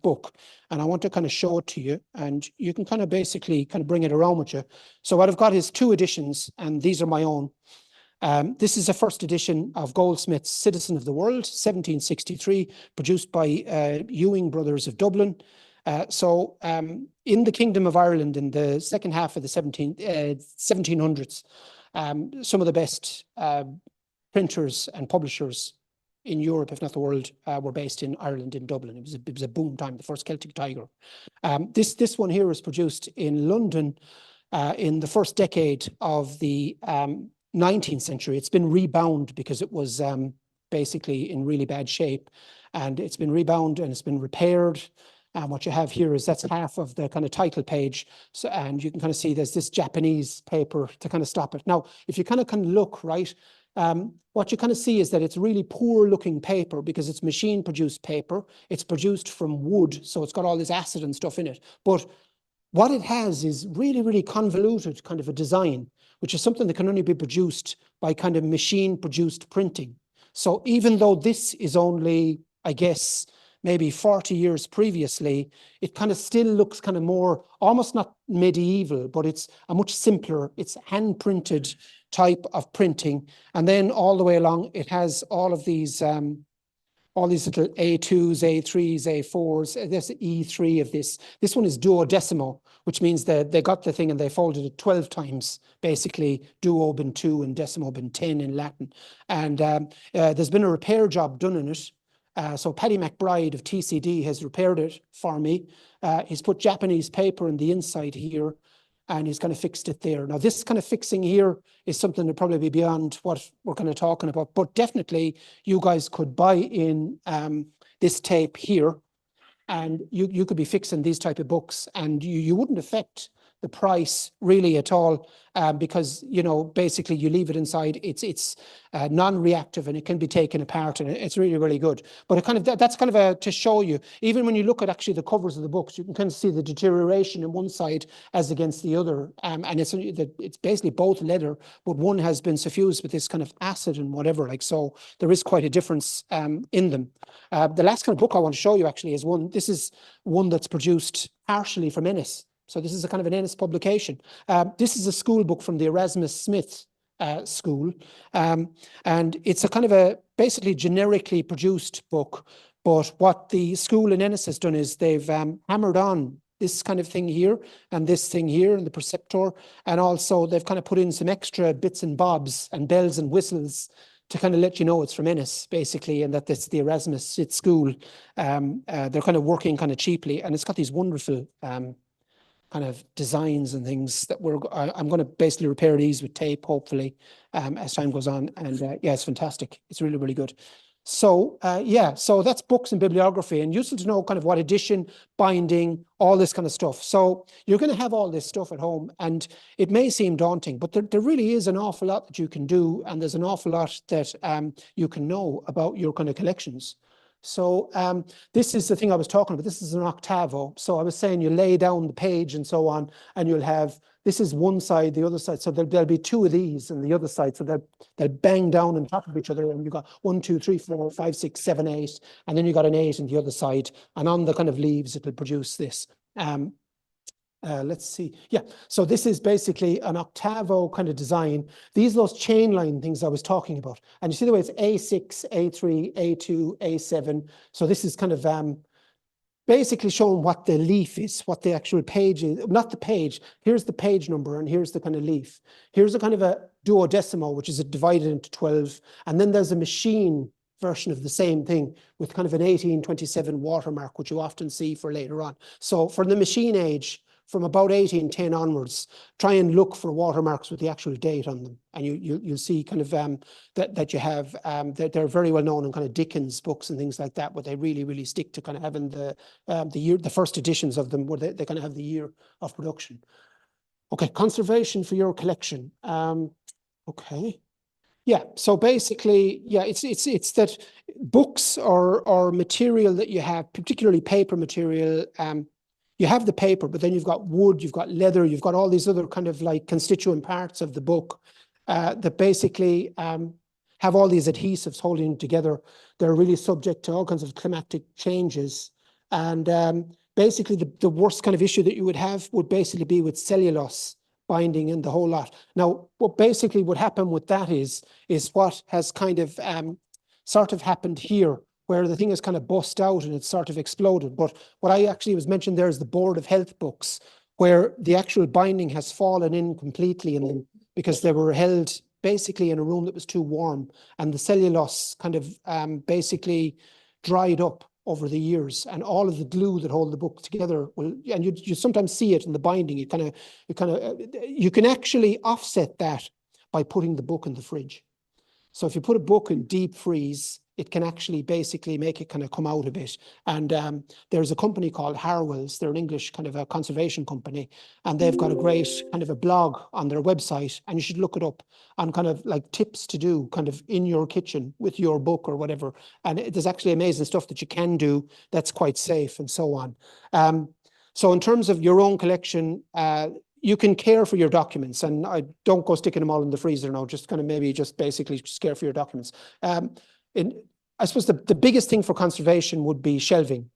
book, and I want to kind of show it to you, and you can kind of basically kind of bring it around with you. So what I've got is 2 editions, and these are my own. This is a first edition of Goldsmith's Citizen of the World, 1763, produced by Ewing Brothers of Dublin. In the Kingdom of Ireland in the second half of the 1700s, some of the best printers and publishers in Europe, if not the world, were based in Ireland, in Dublin. It was a boom time, the first Celtic Tiger. This one here was produced in London in the first decade of the 19th century. It's been rebound because it was basically in really bad shape, and it's been rebound and it's been repaired. And what you have here is that's half of the kind of title page. So, and you can kind of see there's this Japanese paper to kind of stop it. Now, if you kind of look, right, what you kind of see is that it's really poor looking paper because it's machine produced paper. It's produced from wood, so it's got all this acid and stuff in it. But what it has is really, really convoluted kind of a design, which is something that can only be produced by kind of machine produced printing. So even though this is only, I guess, maybe 40 years previously, it kind of still looks kind of more, almost not medieval, but it's a much simpler, it's hand printed type of printing. And then all the way along, it has all these little A2s, A3s, A4s. There's E3 of this. This one is duodecimo, which means that they got the thing and they folded it 12 times, basically duo been 2 and decimo been 10 in Latin. And there's been a repair job done in it. So Paddy McBride of TCD has repaired it for me. He's put Japanese paper in the inside here, and he's kind of fixed it there. Now, this kind of fixing here is something that probably be beyond what we're kind of talking about, but definitely you guys could buy in this tape here, and you could be fixing these type of books, and you wouldn't affect the price really at all, because, you know, basically you leave it inside. It's non-reactive and it can be taken apart, and it's really, really good. But it kind of, that's kind of to show you, even when you look at actually the covers of the books, you can kind of see the deterioration in one side as against the other. And it's basically both leather, but one has been suffused with this kind of acid and whatever, like, so there is quite a difference in them. The last kind of book I want to show you actually is this is one that's produced partially from Ennis. So this is a kind of an Ennis publication. This is a school book from the Erasmus Smith school. And it's a kind of a basically generically produced book. But what the school in Ennis has done is they've hammered on this kind of thing here and this thing here and the preceptor. And also they've kind of put in some extra bits and bobs and bells and whistles to kind of let you know it's from Ennis, basically, and that it's the Erasmus Smith school. They're kind of working kind of cheaply, and it's got these wonderful kind of designs and things that I'm going to basically repair these with tape, hopefully, as time goes on. And yeah, it's fantastic. It's really, really good. So yeah, so that's books and bibliography, and useful to know kind of what edition, binding, all this kind of stuff. So you're going to have all this stuff at home, and it may seem daunting, but there really is an awful lot that you can do, and there's an awful lot that you can know about your kind of collections. So this is the thing I was talking about. This is an octavo. So I was saying you lay down the page and so on, and you'll have, this is one side, the other side. So there'll be two of these on the other side. So they'll bang down on top of each other. And you've got 1, 2, 3, 4, 5, 6, 7, 8. And then you've got an 8 on the other side. And on the kind of leaves, it'll produce this. Let's see. Yeah, so this is basically an octavo kind of design. These are those chain line things I was talking about. And you see the way it's A6, A3, A2, A7. So this is kind of basically showing what the leaf is, what the actual page is. Not the page. Here's the page number, and here's the kind of leaf. Here's a kind of a duodecimo, which is divided into 12. And then there's a machine version of the same thing with kind of an 1827 watermark, which you often see for later on. So for the machine age, from about 1810 onwards, try and look for watermarks with the actual date on them, and you'll see kind of that you have that they're very well known in kind of Dickens books and things like that, where they really stick to kind of having the first editions of them, where they kind of have the year of production. Okay, conservation for your collection. Okay. Yeah, so basically, yeah, it's that books or material that you have, particularly paper material. You have the paper, but then you've got wood, you've got leather, you've got all these other kind of like constituent parts of the book that basically have all these adhesives holding them together. They're really subject to all kinds of climatic changes. And basically the worst kind of issue that you would have would basically be with cellulose binding and the whole lot. Now, what basically would happen with that is what has kind of sort of happened here, where the thing is kind of bust out and it's sort of exploded. But what I actually was mentioned there is the Board of Health books, where the actual binding has fallen in completely in them because they were held basically in a room that was too warm, and the cellulose kind of basically dried up over the years, and all of the glue that hold the book together will, and you sometimes see it in the binding. You can actually offset that by putting the book in the fridge. So if you put a book in deep freeze, it can actually basically make it kind of come out a bit. And there's a company called Harwell's. They're an English kind of a conservation company, and they've got a great kind of a blog on their website, and you should look it up on kind of like tips to do kind of in your kitchen with your book or whatever. And there's actually amazing stuff that you can do that's quite safe and so on. So in terms of your own collection, you can care for your documents, and I don't go sticking them all in the freezer now, just kind of maybe just basically just care for your documents. I suppose the biggest thing for conservation would be shelving.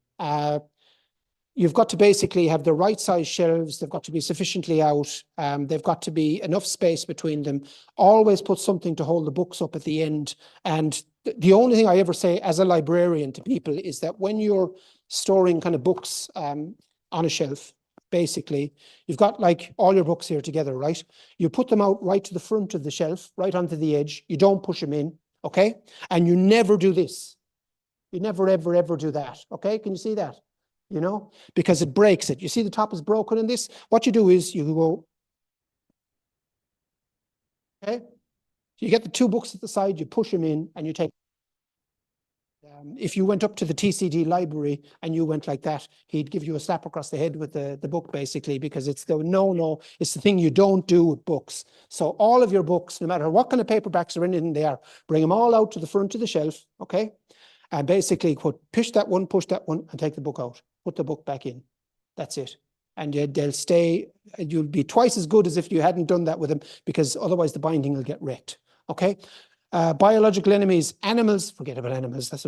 You've got to basically have the right size shelves. They've got to be sufficiently out. They've got to be enough space between them. Always put something to hold the books up at the end. And the only thing I ever say as a librarian to people is that when you're storing kind of books on a shelf, basically, you've got like all your books here together, right? You put them out right to the front of the shelf, right onto the edge. You don't push them in, okay? And you never do this. You never, ever do that, okay? Can you see that? You know, because it breaks it. You see the top is broken in this? What you do is you go, okay? You get the two books at the side, you push them in, and you take If you went up to the TCD library and you went like that, he'd give you a slap across the head with the book, basically, because it's the no, it's the thing you don't do with books. So all of your books, no matter what kind of paperbacks or anything they are, bring them all out to the front of the shelf, okay? And basically push that one, and take the book out. Put the book back in. That's it. And they'll stay, you'll be twice as good as if you hadn't done that with them, because otherwise the binding will get wrecked, okay? Biological enemies, animals, forget about animals, that's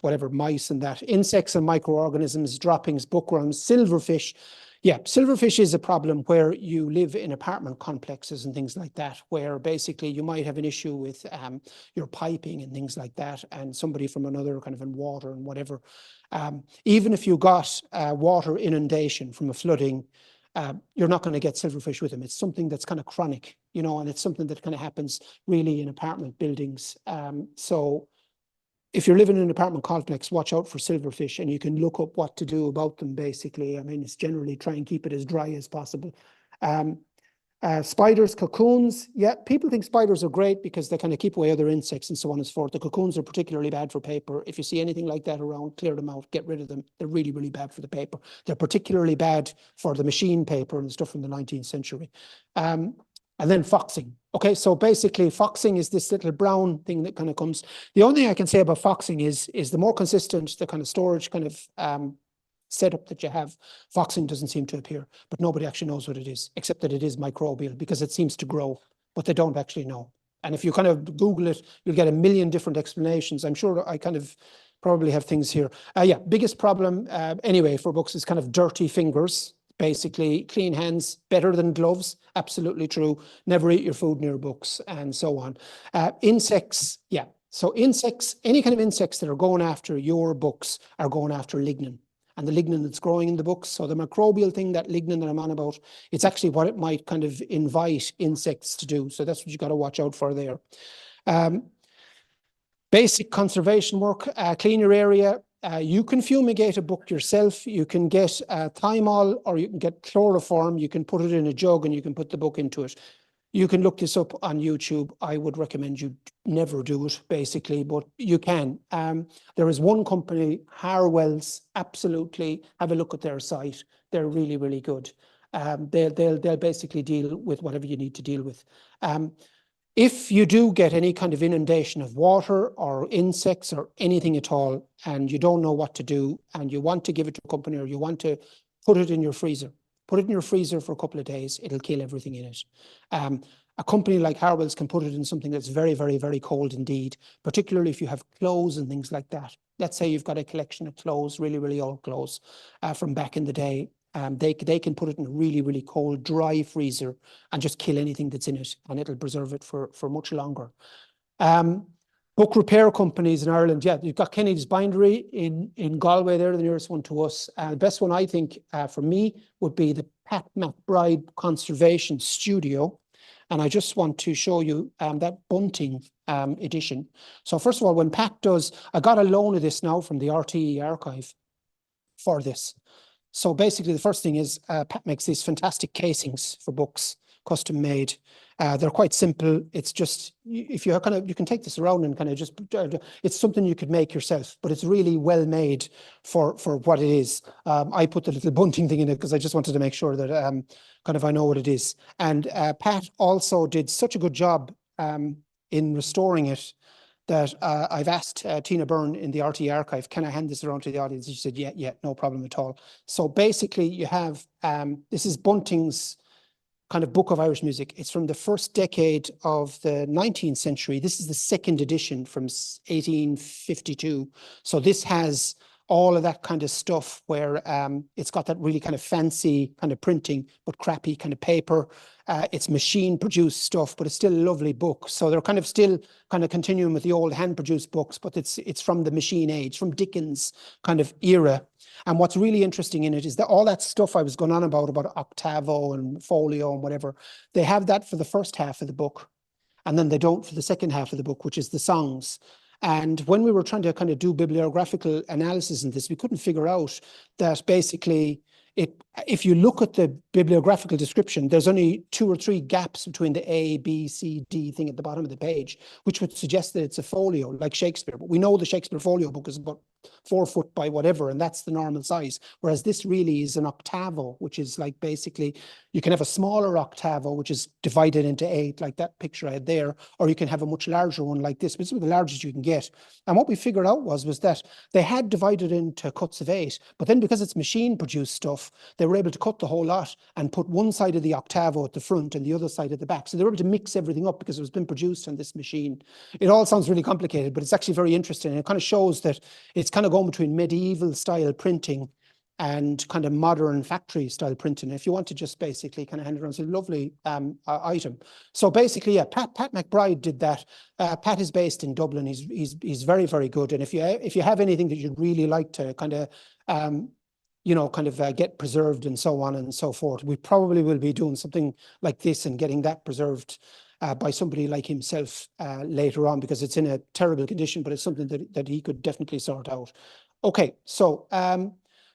whatever, mice and that, insects and microorganisms, droppings, bookworms, silverfish. Yeah, silverfish is a problem where you live in apartment complexes and things like that, where basically you might have an issue with your piping and things like that, and somebody from another kind of in water and whatever. Even if you got water inundation from a flooding, you're not going to get silverfish with them. It's something that's kind of chronic, you know, and it's something that kind of happens really in apartment buildings. So if you're living in an apartment complex, watch out for silverfish, and you can look up what to do about them, basically. I mean, it's generally try and keep it as dry as possible. Spiders, cocoons. Yeah, people think spiders are great because they kind of keep away other insects and so on and so forth. The cocoons are particularly bad for paper. If you see anything like that around, clear them out, get rid of them. They're really, really bad for the paper. They're particularly bad for the machine paper and stuff from the 19th century. And then foxing. Okay, so basically foxing is this little brown thing that kind of comes. The only thing I can say about foxing is the more consistent the kind of storage kind of setup that you have, foxing doesn't seem to appear, but nobody actually knows what it is, except that it is microbial because it seems to grow, but they don't actually know. And if you kind of Google it, you'll get a million different explanations. I'm sure I kind of probably have things here. Yeah, biggest problem anyway for books is kind of dirty fingers. Basically, clean hands, better than gloves, absolutely true. Never eat your food near books, and so on. Insects, yeah. So insects, any kind of insects that are going after your books are going after lignin. And the lignin that's growing in the books, so the microbial thing, that lignin that I'm on about, it's actually what it might kind of invite insects to do. So that's what you got to watch out for there. Basic conservation work, clean your area. You can fumigate a book yourself. You can get thymol, or you can get chloroform. You can put it in a jug and you can put the book into it. You can look this up on YouTube. I would recommend you never do it, basically, but you can. There is one company, Harwell's, absolutely, have a look at their site. They're really, really good. They'll basically deal with whatever you need to deal with. If you do get any kind of inundation of water or insects or anything at all, and you don't know what to do, and you want to give it to a company, or you want to put it in your freezer, put it in your freezer for a couple of days, it'll kill everything in it. A company like Harwell's can put it in something that's very, very, very cold indeed, particularly if you have clothes and things like that. Let's say you've got a collection of clothes, really, really old clothes from back in the day. They can put it in a really, really cold, dry freezer and just kill anything that's in it, and it'll preserve it for much longer. Book repair companies in Ireland, yeah, you've got Kennedy's Bindery in Galway. They're the nearest one to us. The best one, I think, for me would be the Pat McBride Conservation Studio. And I just want to show you that bunting edition. So first of all, when Pat does, I got a loan of this now from the RTE archive for this. So basically, the first thing is Pat makes these fantastic casings for books, custom made. They're quite simple. It's just, if you kind of, you can take this around and kind of just, it's something you could make yourself, but it's really well made for what it is. I put the little bunting thing in it because I just wanted to make sure that kind of I know what it is. And Pat also did such a good job in restoring it that I've asked Tina Byrne in the RT archive, can I hand this around to the audience? She said, yeah, no problem at all. So basically you have, this is Bunting's kind of Book of Irish Music. It's from the first decade of the 19th century. This is the second edition from 1852. So this has all of that kind of stuff where it's got that really kind of fancy kind of printing, but crappy kind of paper. It's machine produced stuff, but it's still a lovely book. So they're kind of still kind of continuing with the old hand produced books, but it's from the machine age, from Dickens kind of era. And what's really interesting in it is that all that stuff I was going on about octavo and folio and whatever, they have that for the first half of the book. And then they don't for the second half of the book, which is the songs. And when we were trying to kind of do bibliographical analysis in this, we couldn't figure out that basically if you look at the bibliographical description, there's only 2 or 3 gaps between the A, B, C, D thing at the bottom of the page, which would suggest that it's a folio like Shakespeare. But we know the Shakespeare folio book is about 4 foot by whatever, and that's the normal size. Whereas this really is an octavo, which is like basically, you can have a smaller octavo, which is divided into 8, like that picture I had there, or you can have a much larger one like this, but it's the largest you can get. And what we figured out was that they had divided into cuts of 8, but then because it's machine produced stuff, they were able to cut the whole lot and put one side of the octavo at the front and the other side at the back. So they were able to mix everything up because it was been produced on this machine. It all sounds really complicated, but it's actually very interesting. It kind of shows that it's kind of going between medieval style printing and kind of modern factory style printing. If you want to just basically kind of hand it around, it's a lovely item. So basically, yeah, Pat McBride did that. Pat is based in Dublin. He's very, very good. And if you have anything that you'd really like to kind of get preserved and so on and so forth, we probably will be doing something like this and getting that preserved by somebody like himself later on, because it's in a terrible condition, but it's something that he could definitely sort out. Okay, so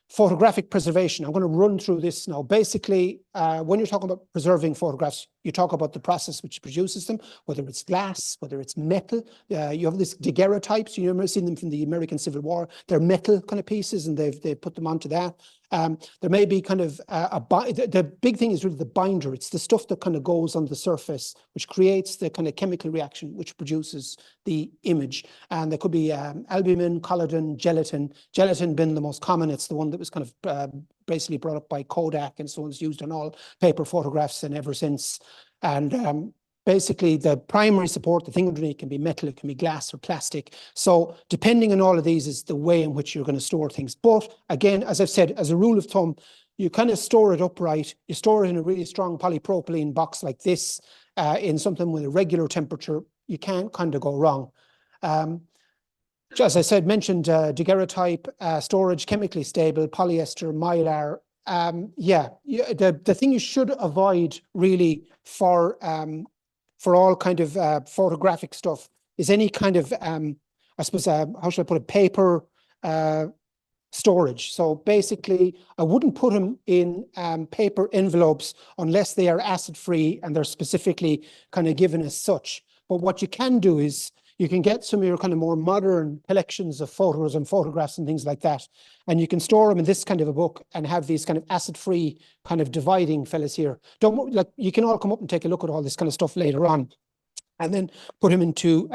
photographic preservation. I'm going to run through this now. Basically, when you're talking about preserving photographs, you talk about the process which produces them, whether it's glass, whether it's metal. You have this daguerreotypes. You've never seen them from the American Civil War. They're metal kind of pieces, and they've put them onto that. There may be kind of the big thing is really the binder. It's the stuff that kind of goes on the surface, which creates the kind of chemical reaction which produces the image. And there could be albumin, collagen, gelatin. Gelatin being the most common. It's the one that was kind of basically brought up by Kodak, and so on. It's used on all paper photographs and ever since. And basically, the primary support, the thing underneath, can be metal, it can be glass or plastic. So depending on all of these is the way in which you're going to store things. But again, as I've said, as a rule of thumb, you kind of store it upright. You store it in a really strong polypropylene box like this, in something with a regular temperature. You can't kind of go wrong. As I said, mentioned daguerreotype, storage, chemically stable, polyester, mylar. The thing you should avoid really for all kind of photographic stuff is any kind of, I suppose, how should I put it, paper storage. So basically, I wouldn't put them in paper envelopes unless they are acid-free and they're specifically kind of given as such. But what you can do is you can get some of your kind of more modern collections of photos and photographs and things like that, and you can store them in this kind of a book and have these kind of acid-free kind of dividing fellas here. You can all come up and take a look at all this kind of stuff later on, and then put them into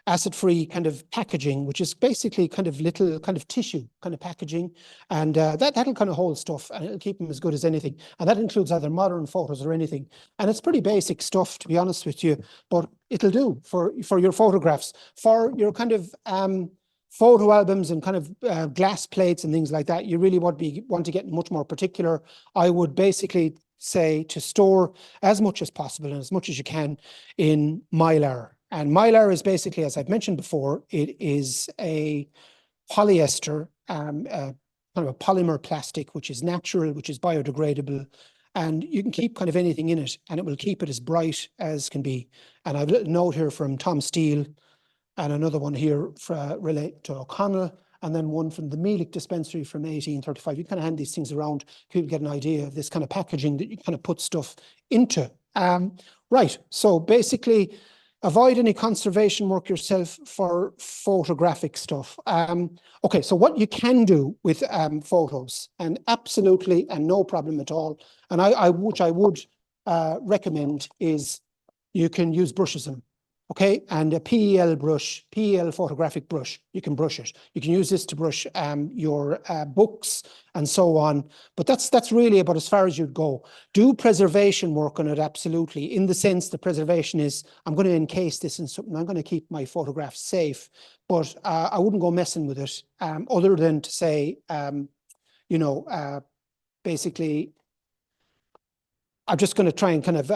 acid-free kind of packaging, which is basically kind of little kind of tissue kind of packaging, and that'll kind of hold stuff and it'll keep them as good as anything. And that includes either modern photos or anything. And it's pretty basic stuff, to be honest with you, but it'll do for your photographs. For your kind of photo albums and kind of glass plates and things like that, you really want to get much more particular. I would basically say to store as much as possible and as much as you can in mylar. And mylar is basically, as I've mentioned before, it is a polyester, kind of a polymer plastic, which is natural, which is biodegradable, and you can keep kind of anything in it, and it will keep it as bright as can be. And I've a little note here from Tom Steele, and another one here related to O'Connell, and then one from the Mealich dispensary from 1835. You kind of hand these things around, people get an idea of this kind of packaging that you kind of put stuff into. Right, so basically, avoid any conservation work yourself for photographic stuff. Okay, so what you can do with photos, and absolutely and no problem at all, and which I would recommend, is you can use brushes in them. Okay, and a PEL brush, PEL photographic brush, you can brush it. You can use this to brush your books and so on. But that's really about as far as you'd go. Do preservation work on it, absolutely. In the sense the preservation is, I'm going to encase this in something, I'm going to keep my photographs safe. But I wouldn't go messing with it, other than to say, basically, I'm just going to try and kind of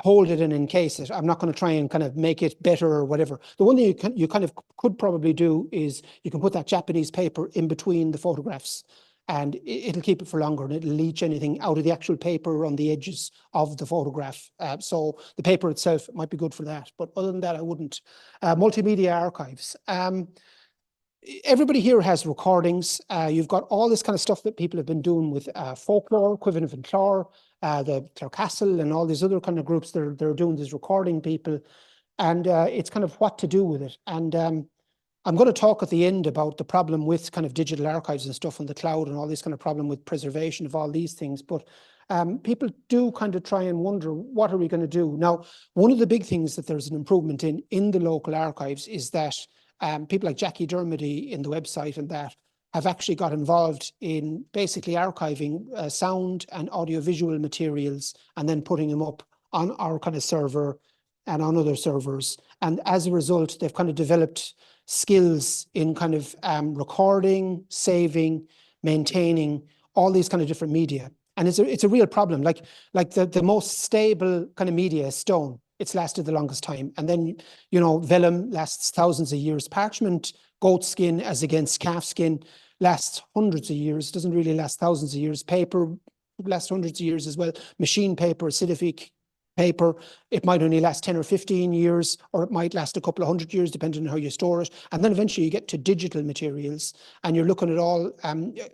hold it and encase it. I'm not going to try and kind of make it better or whatever. The one thing you kind of could probably do is you can put that Japanese paper in between the photographs, and it'll keep it for longer, and it'll leach anything out of the actual paper on the edges of the photograph. So the paper itself might be good for that. But other than that, I wouldn't. Multimedia archives. everybody here has recordings. You've got all this kind of stuff that people have been doing with folklore, Quiven and Clare, the Clare Castle, and all these other kind of groups. They're doing this recording people, and it's kind of what to do with it. And I'm going to talk at the end about the problem with kind of digital archives and stuff on the cloud and all this kind of problem with preservation of all these things. But people do kind of try and wonder, what are we going to do? Now, one of the big things that there's an improvement in the local archives is that people like Jackie Dermody in the website and that have actually got involved in basically archiving sound and audiovisual materials and then putting them up on our kind of server and on other servers. And as a result, they've kind of developed skills in kind of recording, saving, maintaining all these kind of different media. And it's a real problem. Like the most stable kind of media is stone. It's lasted the longest time. And then, you know, vellum lasts thousands of years. Parchment, goat skin as against calf skin, lasts hundreds of years. It doesn't really last thousands of years. Paper lasts hundreds of years as well. Machine paper, acidific paper, it might only last 10 or 15 years, or it might last a couple of hundred years, depending on how you store it. And then eventually you get to digital materials, and you're looking at all,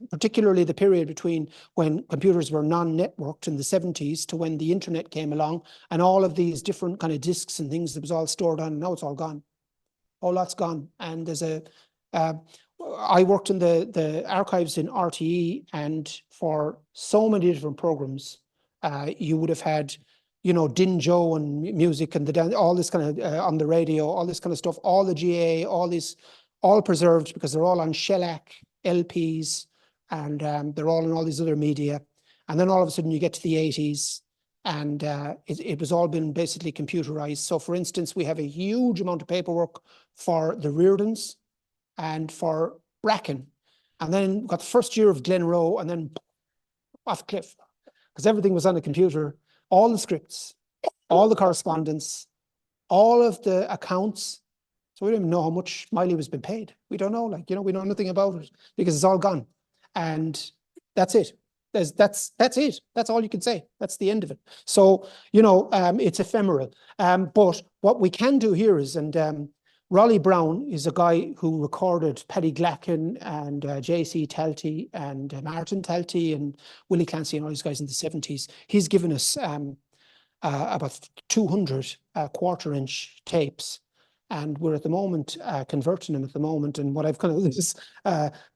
particularly the period between when computers were non-networked in the 70s to when the internet came along, and all of these different kind of discs and things that was all stored on. Now it's all gone. All that's gone. And there's I worked in the archives in RTE, and for so many different programs, you would have had, you know, Dinjo and music and all this kind of on the radio, all this kind of stuff, all the GA, all this, all preserved because they're all on shellac LPs, and they're all in all these other media. And then all of a sudden you get to the 80s, and it was all been basically computerized. So for instance, we have a huge amount of paperwork for the Reardons and for Bracken. And then got the first year of Glenroe, and then off cliff, because everything was on a computer. All the scripts, all the correspondence, all of the accounts. So we don't even know how much Miley was been paid. We don't know, like, you know, we know nothing about it because it's all gone. And that's it. That's it. That's all you can say. That's the end of it. So, you know, it's ephemeral. But what we can do here is, and Rolly Brown is a guy who recorded Paddy Glacken and J.C. Talty and Martin Talty and Willie Clancy and all these guys in the 70s. He's given us about 200 quarter-inch tapes, and we're at the moment converting them at the moment. And what I've kind of is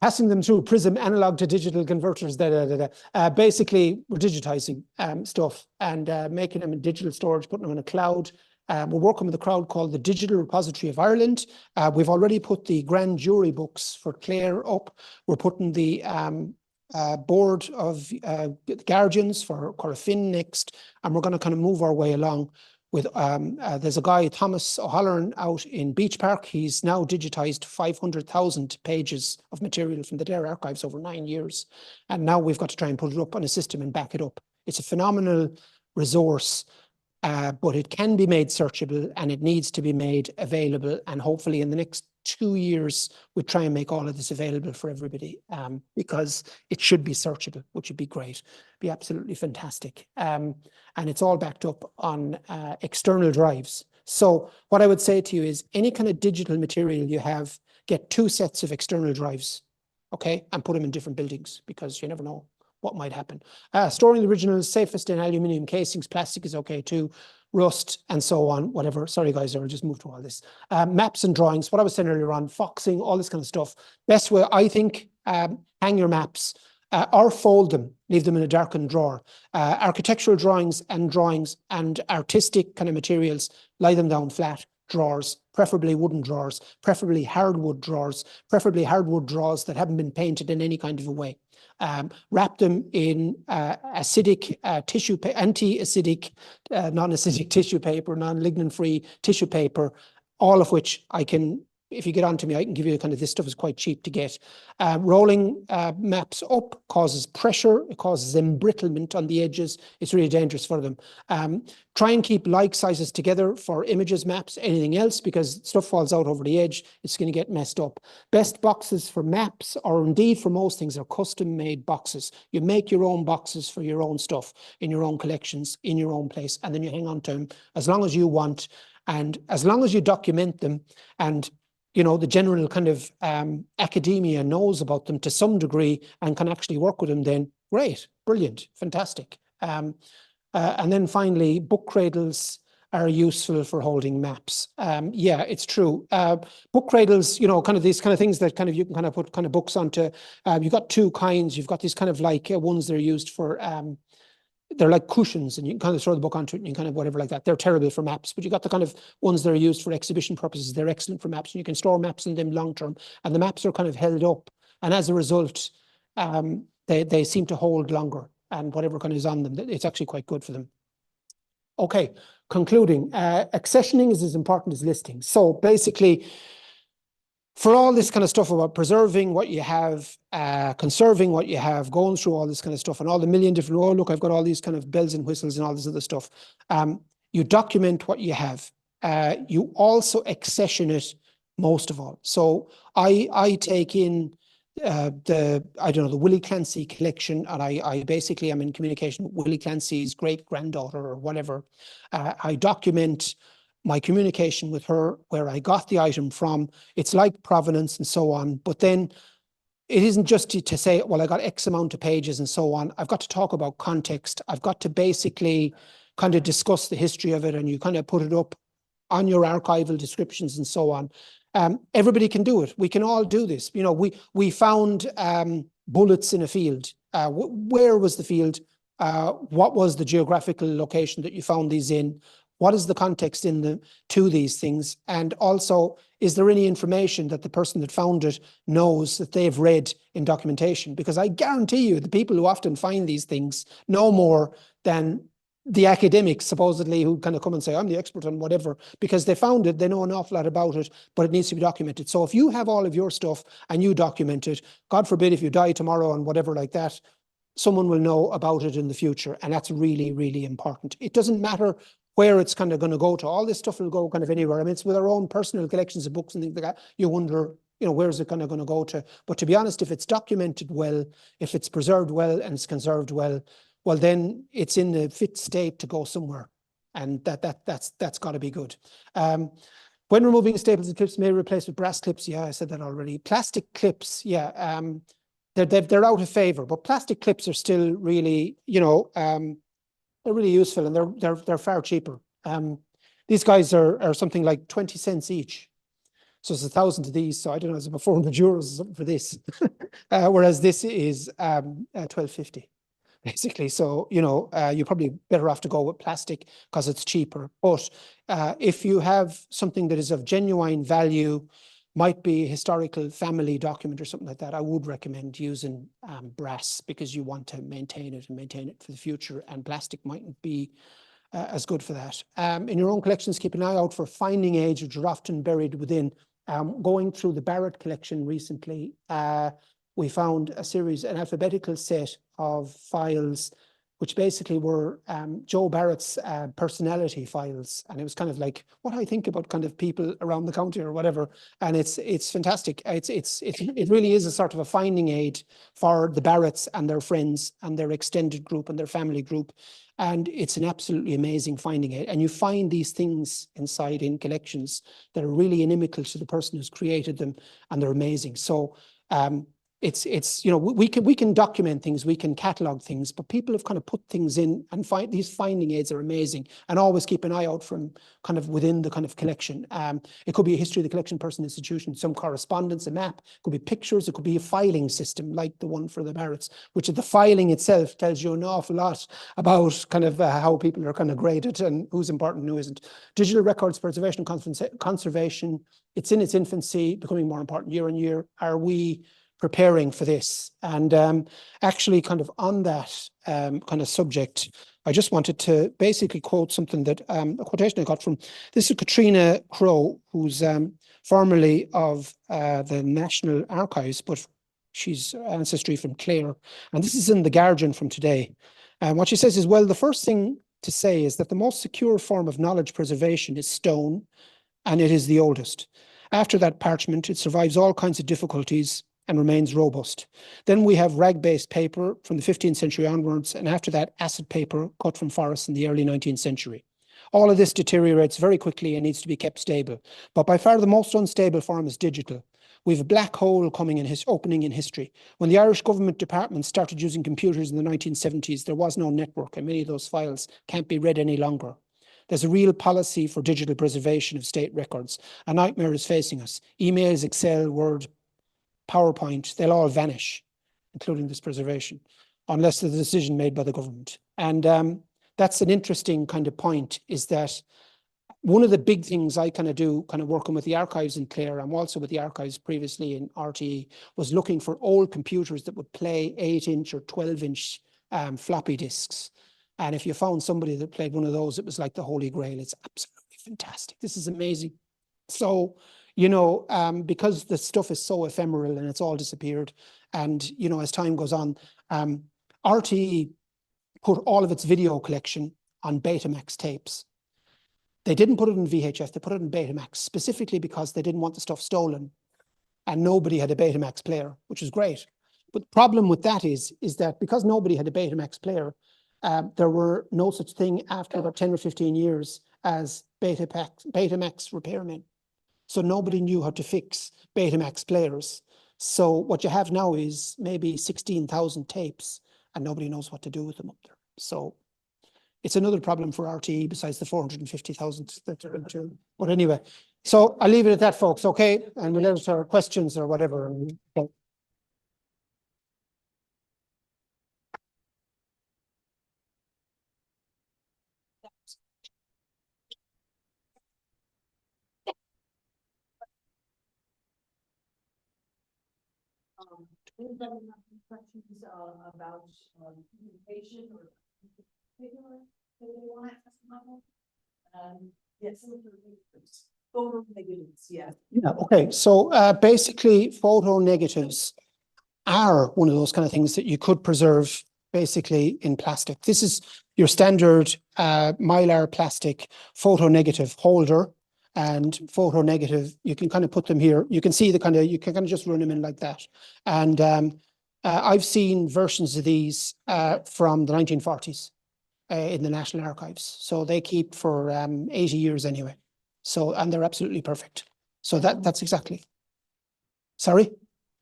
passing them through Prism analog to digital converters. Basically, we're digitizing stuff and making them in digital storage, putting them in a cloud. We're working with a crowd called the Digital Repository of Ireland. We've already put the grand jury books for Clare up. We're putting the board of guardians for Corofin next, and we're going to kind of move our way along with, there's a guy, Thomas O'Halloran, out in Beach Park. He's now digitized 500,000 pages of material from the Dare archives over 9 years. And now we've got to try and put it up on a system and back it up. It's a phenomenal resource. But it can be made searchable, and it needs to be made available. And hopefully in the next 2 years, we'll try and make all of this available for everybody, because it should be searchable, which would be great, be absolutely fantastic. And it's all backed up on external drives. So what I would say to you is, any kind of digital material you have, get 2 sets of external drives, okay, and put them in different buildings, because you never know what might happen. Storing the originals, safest in aluminium casings, plastic is okay too, rust and so on, whatever. Sorry guys, I'll just move to all this. Maps and drawings, what I was saying earlier on, foxing, all this kind of stuff. Best way, I think, hang your maps or fold them, leave them in a darkened drawer. Architectural drawings and artistic kind of materials, lie them down flat. Drawers, preferably wooden drawers, preferably hardwood drawers, preferably hardwood drawers that haven't been painted in any kind of a way. Wrap them in acidic tissue, anti-acidic, non-acidic tissue paper, non-lignin-free tissue paper, all of which I can, if you get on to me, I can give you kind of, this stuff is quite cheap to get. Rolling maps up causes pressure, it causes embrittlement on the edges. It's really dangerous for them. Try and keep like sizes together for images, maps, anything else, because stuff falls out over the edge, it's going to get messed up. Best boxes for maps, or indeed for most things, are custom made boxes. You make your own boxes for your own stuff, in your own collections, in your own place, and then you hang on to them as long as you want, and as long as you document them. And you know, the general kind of academia knows about them to some degree and can actually work with them, then great, brilliant, fantastic. And then finally, book cradles are useful for holding maps. Yeah, it's true. Book cradles, you know, kind of these kind of things that kind of you can kind of put kind of books onto. You've got two kinds. You've got these kind of like ones that are used for they're like cushions, and you can kind of throw the book onto it and you kind of whatever like that. They're terrible for maps, but you got the kind of ones that are used for exhibition purposes. They're excellent for maps, and you can store maps in them long term, and the maps are kind of held up, and as a result, they seem to hold longer, and whatever kind of is on them, it's actually quite good for them. Okay, concluding, accessioning is as important as listing. So basically, for all this kind of stuff about preserving what you have, conserving what you have, going through all this kind of stuff and all the million different, oh, look, I've got all these kind of bells and whistles and all this other stuff. You document what you have. You also accession it most of all. So I take in the Willie Clancy collection, and I basically am in communication with Willie Clancy's great granddaughter or whatever. I document my communication with her, where I got the item from. It's like provenance and so on, but then it isn't just to say, well, I got X amount of pages and so on. I've got to talk about context. I've got to basically kind of discuss the history of it, and you kind of put it up on your archival descriptions and so on. Everybody can do it. We can all do this. You know, we found bullets in a field. Where was the field? What was the geographical location that you found these in? What is the context to these things? And also, is there any information that the person that found it knows that they've read in documentation? Because I guarantee you, the people who often find these things know more than the academics, supposedly, who kind of come and say, I'm the expert on whatever, because they found it, they know an awful lot about it, but it needs to be documented. So if you have all of your stuff and you document it, God forbid if you die tomorrow and whatever like that, someone will know about it in the future. And that's really, really important. It doesn't matter where it's kind of going to go to. All this stuff will go kind of anywhere. I mean, it's with our own personal collections of books and things like that. You wonder, you know, where's it kind of going to go to? But to be honest, if it's documented well, if it's preserved well and it's conserved well, well, then it's in a fit state to go somewhere. And that's got to be good. When removing staples and clips may be replaced with brass clips. Yeah, I said that already. Plastic clips, yeah, they're out of favor, but plastic clips are still really, you know, they're really useful, and they're far cheaper. These guys are something like 20 cents each. So it's 1,000 of these. So I don't know, it's about 400 euros or something for this. Whereas this is 12.50 basically. So, you know, you're probably better off to go with plastic because it's cheaper. But if you have something that is of genuine value, might be a historical family document or something like that, I would recommend using brass, because you want to maintain it for the future, and plastic mightn't be as good for that. In your own collections, keep an eye out for finding aids, which are often buried within. Going through the Barrett collection recently, we found an alphabetical set of files which basically were Joe Barrett's personality files. And it was kind of like what I think about kind of people around the county or whatever. And it's fantastic. It really is a sort of a finding aid for the Barretts and their friends and their extended group and their family group. And it's an absolutely amazing finding aid. And you find these things inside in collections that are really inimical to the person who's created them, and they're amazing. So it's you know, we can document things, we can catalog things, but people have kind of put things in, and these finding aids are amazing. And always keep an eye out from kind of within the kind of collection. It could be a history of the collection, person, institution, some correspondence, a map, it could be pictures, it could be a filing system like the one for the Barretts, which the filing itself tells you an awful lot about kind of how people are kind of graded and who's important and who isn't. Digital records preservation and conservation, it's in its infancy, becoming more important year on year. Are we preparing for this? And actually kind of on that kind of subject, I just wanted to basically quote something that a quotation I got from, this is Katrina Crowe, who's formerly of the National Archives, but she's ancestry from Clare. And this is in The Guardian from today. And what she says is, well, the first thing to say is that the most secure form of knowledge preservation is stone, and it is the oldest. After that, parchment, it survives all kinds of difficulties and remains robust. Then we have rag-based paper from the 15th century onwards, and after that, acid paper cut from forests in the early 19th century. All of this deteriorates very quickly and needs to be kept stable. But by far the most unstable form is digital. We have a black hole opening in history. When the Irish government department started using computers in the 1970s, there was no network and many of those files can't be read any longer. There's a real policy for digital preservation of state records. A nightmare is facing us. Emails, Excel, Word, PowerPoint, they'll all vanish, including this preservation, unless there's a decision made by the government. And that's an interesting kind of point, is that one of the big things I kind of do, kind of working with the archives in Clare, I'm also with the archives previously in RTE, was looking for old computers that would play 8-inch or 12-inch floppy disks. And if you found somebody that played one of those, it was like the Holy Grail. It's absolutely fantastic. This is amazing. So, you know, because the stuff is so ephemeral and it's all disappeared, and, you know, as time goes on, RTE put all of its video collection on Betamax tapes. They didn't put it in VHF, they put it in Betamax, specifically because they didn't want the stuff stolen. And nobody had a Betamax player, which is great. But the problem with that is that because nobody had a Betamax player, there were no such thing after about 10 or 15 years as Betamax repairmen. So nobody knew how to fix Betamax players. So what you have now is maybe 16,000 tapes and nobody knows what to do with them up there. So it's another problem for RTE besides the 450,000 that they're into. But anyway, so I'll leave it at that, folks, okay? And we'll answer questions or whatever. Okay. Questions about communication or particular that they want to ask about? Yes, photo negatives, yeah. Yeah, okay. So basically, photo negatives are one of those kind of things that you could preserve basically in plastic. This is your standard Mylar plastic photo negative holder and photo negative. You can kind of put them here. You can see the kind of, you can kind of just run them in like that. And I've seen versions of these from the 1940s in the National Archives. So they keep for 80 years anyway. So, and they're absolutely perfect. So that's exactly. Sorry?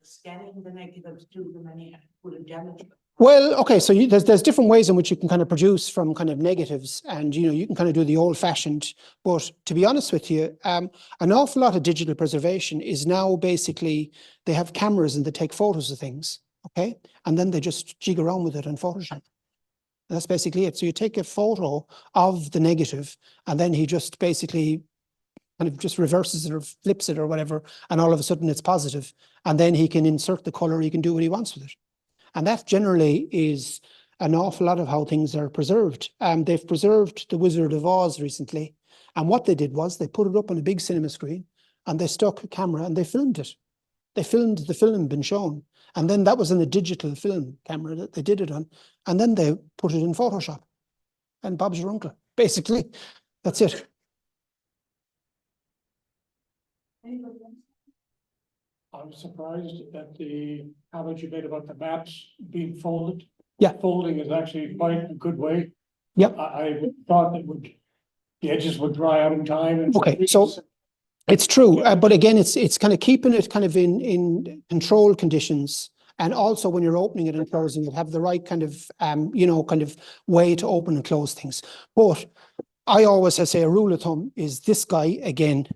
Scanning the negatives to them and you have to put a damage. Well, okay, so there's different ways in which you can kind of produce from kind of negatives, and you know, you can kind of do the old fashioned, but to be honest with you, an awful lot of digital preservation is now basically, they have cameras and they take photos of things, okay? And then they just jig around with it in Photoshop. That's basically it. So you take a photo of the negative and then he just basically kind of just reverses it or flips it or whatever, and all of a sudden it's positive. And then he can insert the color, he can do what he wants with it. And that generally is an awful lot of how things are preserved. They've preserved The Wizard of Oz recently. And what they did was they put it up on a big cinema screen and they stuck a camera and they filmed it. They filmed the film being shown. And then that was in a digital film camera that they did it on. And then they put it in Photoshop. And Bob's your uncle. Basically, that's it. I'm surprised at the comment you made about the maps being folded. Yeah. Folding is actually quite a good way. Yep. I thought that the edges would dry out in time. And okay, so it's true, but again, it's kind of keeping it kind of in controlled conditions, and also when you're opening it and closing it, have the right kind of you know, kind of way to open and close things. But I always say a rule of thumb is this guy again,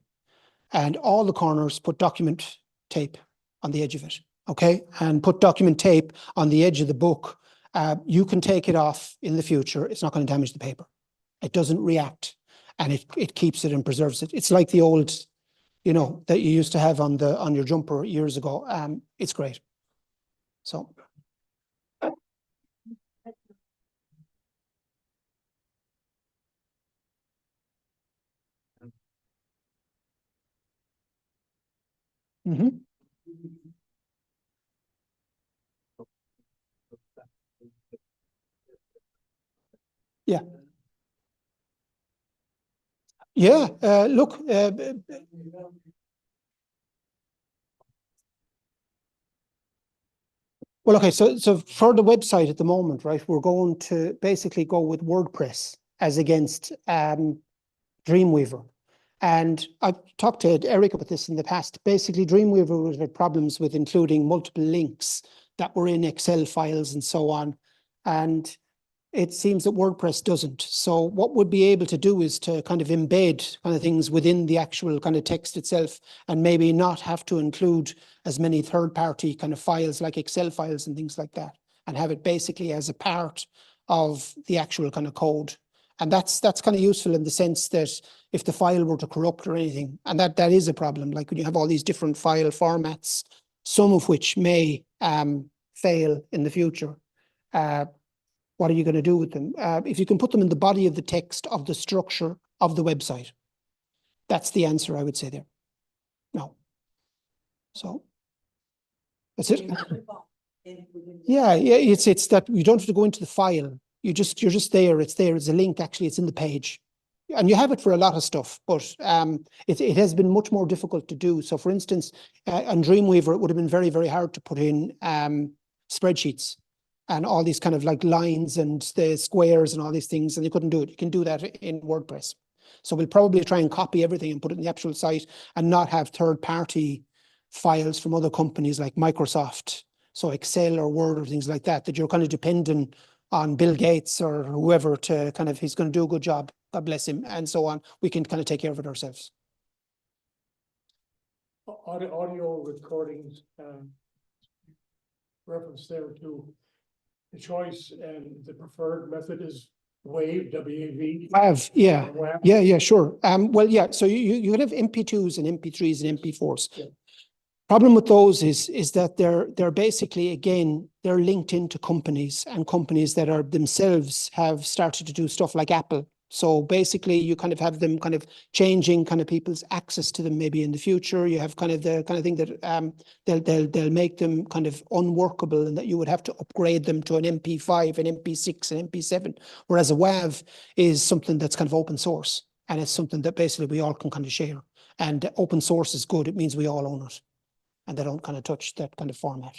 and all the corners put document tape on the edge of it, okay? And put document tape on the edge of the book. You can take it off in the future. It's not going to damage the paper. It doesn't react, and it keeps it and preserves it. It's like the old, you know, that you used to have on your jumper years ago. It's great. So. Mm-hmm. Yeah. Yeah. Look. Well, okay. So for the website at the moment, right, we're going to basically go with WordPress as against Dreamweaver. And I've talked to Eric about this in the past. Basically, Dreamweaver would have problems with including multiple links that were in Excel files and so on. And it seems that WordPress doesn't. So what we'd be able to do is to kind of embed kind of things within the actual kind of text itself, and maybe not have to include as many third-party kind of files like Excel files and things like that, and have it basically as a part of the actual kind of code. And that's kind of useful in the sense that if the file were to corrupt or anything, and that is a problem, like when you have all these different file formats, some of which may fail in the future. What are you going to do with them? If you can put them in the body of the text of the structure of the website, that's the answer I would say there. No. So that's it. Yeah, it's that you don't have to go into the file. You're just there. It's there. It's a link. Actually, it's in the page, and you have it for a lot of stuff. But it has been much more difficult to do. So, for instance, on Dreamweaver, it would have been very, very hard to put in spreadsheets and all these kind of like lines and the squares and all these things, and you couldn't do it. You can do that in WordPress. So we'll probably try and copy everything and put it in the actual site, and not have third-party files from other companies like Microsoft, so Excel or Word or things like that, that you're kind of dependent on Bill Gates or whoever to kind of, he's going to do a good job, God bless him, and so on. We can kind of take care of it ourselves. Audio recordings, reference there to the choice, and the preferred method is WAV, W-A-V. WAV, yeah. WAV. Yeah, sure. Well, yeah, so you can have MP2s and MP3s and MP4s. Yeah. Problem with those is that they're basically, again, they're linked into companies, and companies that are themselves have started to do stuff like Apple. So basically you kind of have them kind of changing kind of people's access to them maybe in the future. You have kind of the kind of thing that they'll make them kind of unworkable, and that you would have to upgrade them to an MP5, an MP6, an MP7. Whereas a WAV is something that's kind of open source, and it's something that basically we all can kind of share. And open source is good. It means we all own it, and they don't kind of touch that kind of format.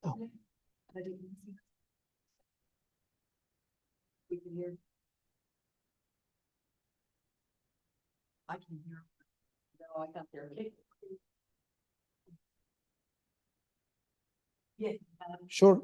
No. We can hear. I can hear. No, I got there. Yeah. Sure.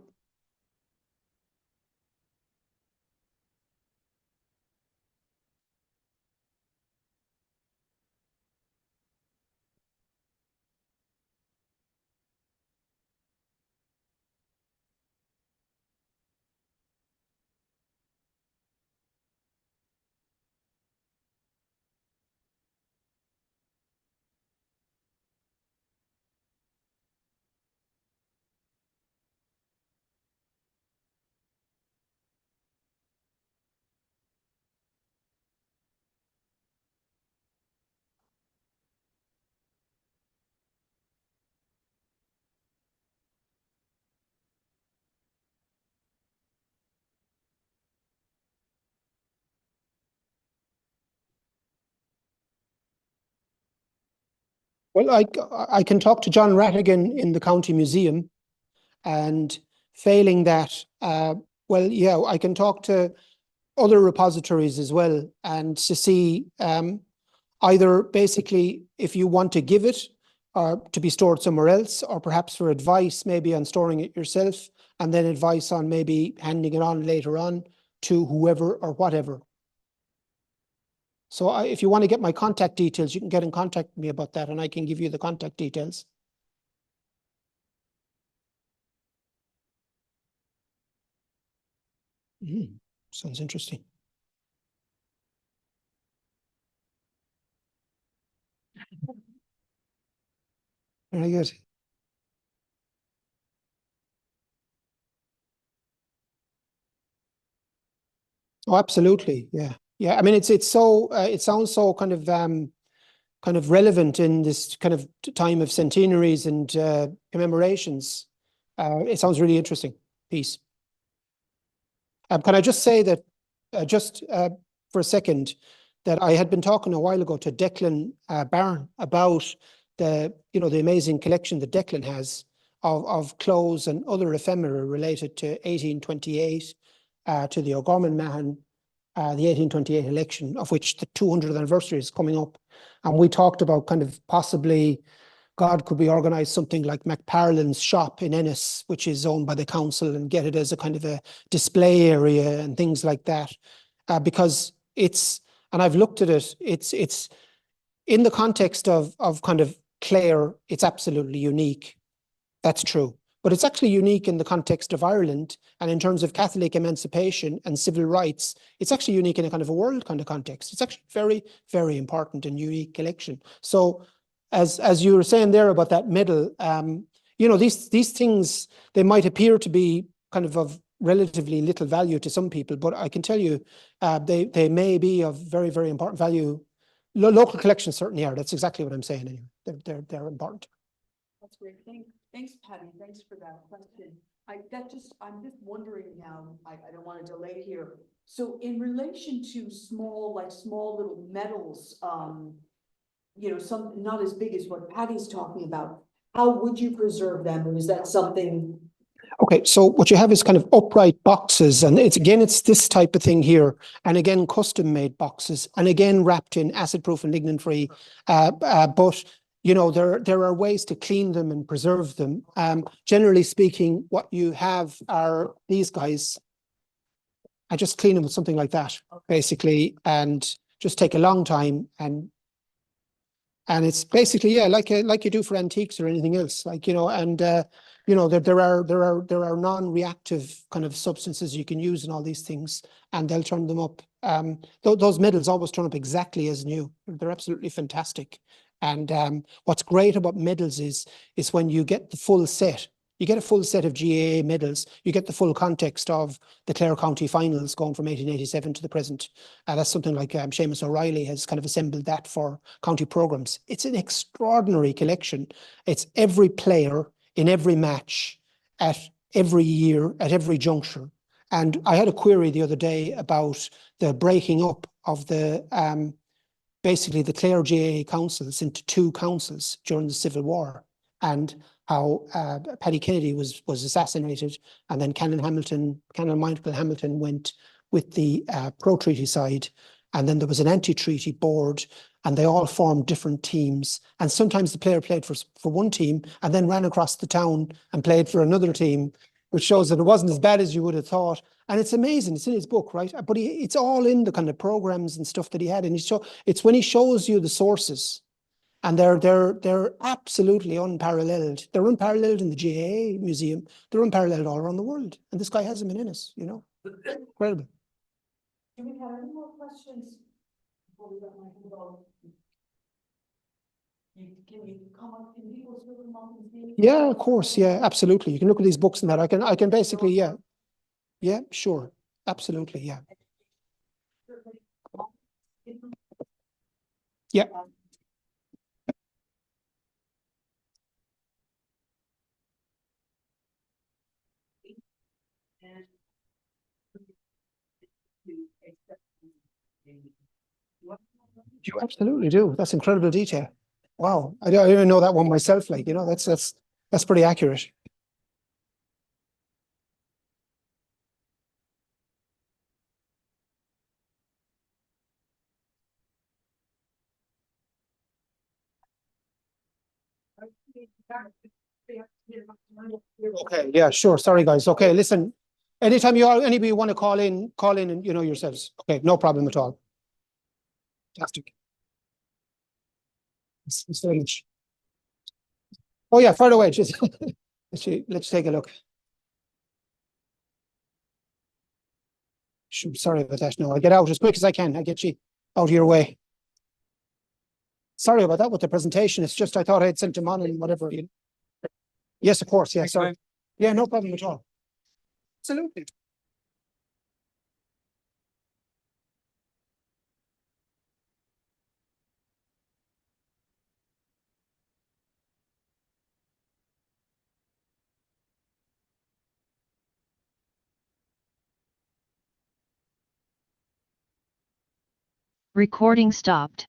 Well, I can talk to John Rattigan in the county museum, and failing that, well, yeah, I can talk to other repositories as well, and to see either basically if you want to give it to be stored somewhere else, or perhaps for advice maybe on storing it yourself, and then advice on maybe handing it on later on to whoever or whatever. So if you want to get my contact details, you can get in contact with me about that, and I can give you the contact details. Sounds interesting. Very good. Oh, absolutely. Yeah. Yeah. I mean, it's so, it sounds so kind of relevant in this kind of time of centenaries and commemorations. It sounds really interesting piece. Can I just say that for a second, that I had been talking a while ago to Declan Barron about the amazing collection that Declan has of clothes and other ephemera related to 1828, to the O'Gorman Mahon, the 1828 election, of which the 200th anniversary is coming up. And we talked about kind of possibly, God, could we organise something like McParlin's shop in Ennis, which is owned by the council, and get it as a kind of a display area and things like that. Because it's, and I've looked at it, it's in the context of kind of Clare, it's absolutely unique. That's true. But it's actually unique in the context of Ireland, and in terms of Catholic emancipation and civil rights, it's actually unique in a kind of a world kind of context. It's actually very, very important and unique collection. So as you were saying there about that medal, you know, these things, they might appear to be kind of relatively little value to some people, but I can tell you, they may be of very, very important value. Local collections certainly are. That's exactly what I'm saying anyway. They're important. That's great. Thanks, Patty. Thanks for that question. I'm just wondering now, I don't want to delay here. So in relation to small little medals, you know, some not as big as what Patty's talking about, how would you preserve them? Or is that something? Okay, so what you have is kind of upright boxes, and it's this type of thing here, and again, custom made boxes, and again, wrapped in acid proof and lignin free, but you know, there are ways to clean them and preserve them. Generally speaking, what you have are these guys. I just clean them with something like that, basically, and just take a long time, and it's basically, yeah, like you do for antiques or anything else, like, you know, and you know, there are non-reactive kind of substances you can use in all these things, and they'll turn them up. Those medals always turn up exactly as new. They're absolutely fantastic. And what's great about medals is when you get the full set. You get a full set of GAA medals. You get the full context of the Clare County finals going from 1887 to the present. That's something like Seamus O'Reilly has kind of assembled that for county programmes. It's an extraordinary collection. It's every player in every match at every year, at every juncture. And I had a query the other day about the breaking up of the basically the Clare GAA councils into two councils during the Civil War, and how Paddy Kennedy was assassinated, and then Canon Michael Hamilton went with the pro-treaty side, and then there was an anti-treaty board, and they all formed different teams, and sometimes the player played for one team and then ran across the town and played for another team, which shows that it wasn't as bad as you would have thought. And it's amazing. It's in his book, right? But it's all in the kind of programs and stuff that he had. And it's when he shows you the sources, and they're absolutely unparalleled. They're unparalleled in the GAA museum. They're unparalleled all around the world. And this guy has them in Ennis, you know. Incredible. Do we have any more questions before we let Michael go? Can you come up? Can people still come up and see? Yeah, of course. Yeah, absolutely. You can look at these books and that. I can basically, yeah. Yeah, sure. Absolutely, yeah. Yeah. You absolutely do. That's incredible detail. Wow. I don't even know that one myself. Like, you know, that's pretty accurate. Okay, yeah, sure. Sorry, guys. Okay, listen. Anytime anybody want to call in and you know yourselves. Okay, no problem at all. Fantastic. Thanks very much. Oh yeah, far away. Just let's take a look. Sorry about that. No, I'll get out as quick as I can. I'll get you out of your way. Sorry about that with the presentation. It's just I thought I'd sent them on and whatever. Yes, of course. Yeah, sorry. Yeah, no problem at all. Absolutely. Recording stopped.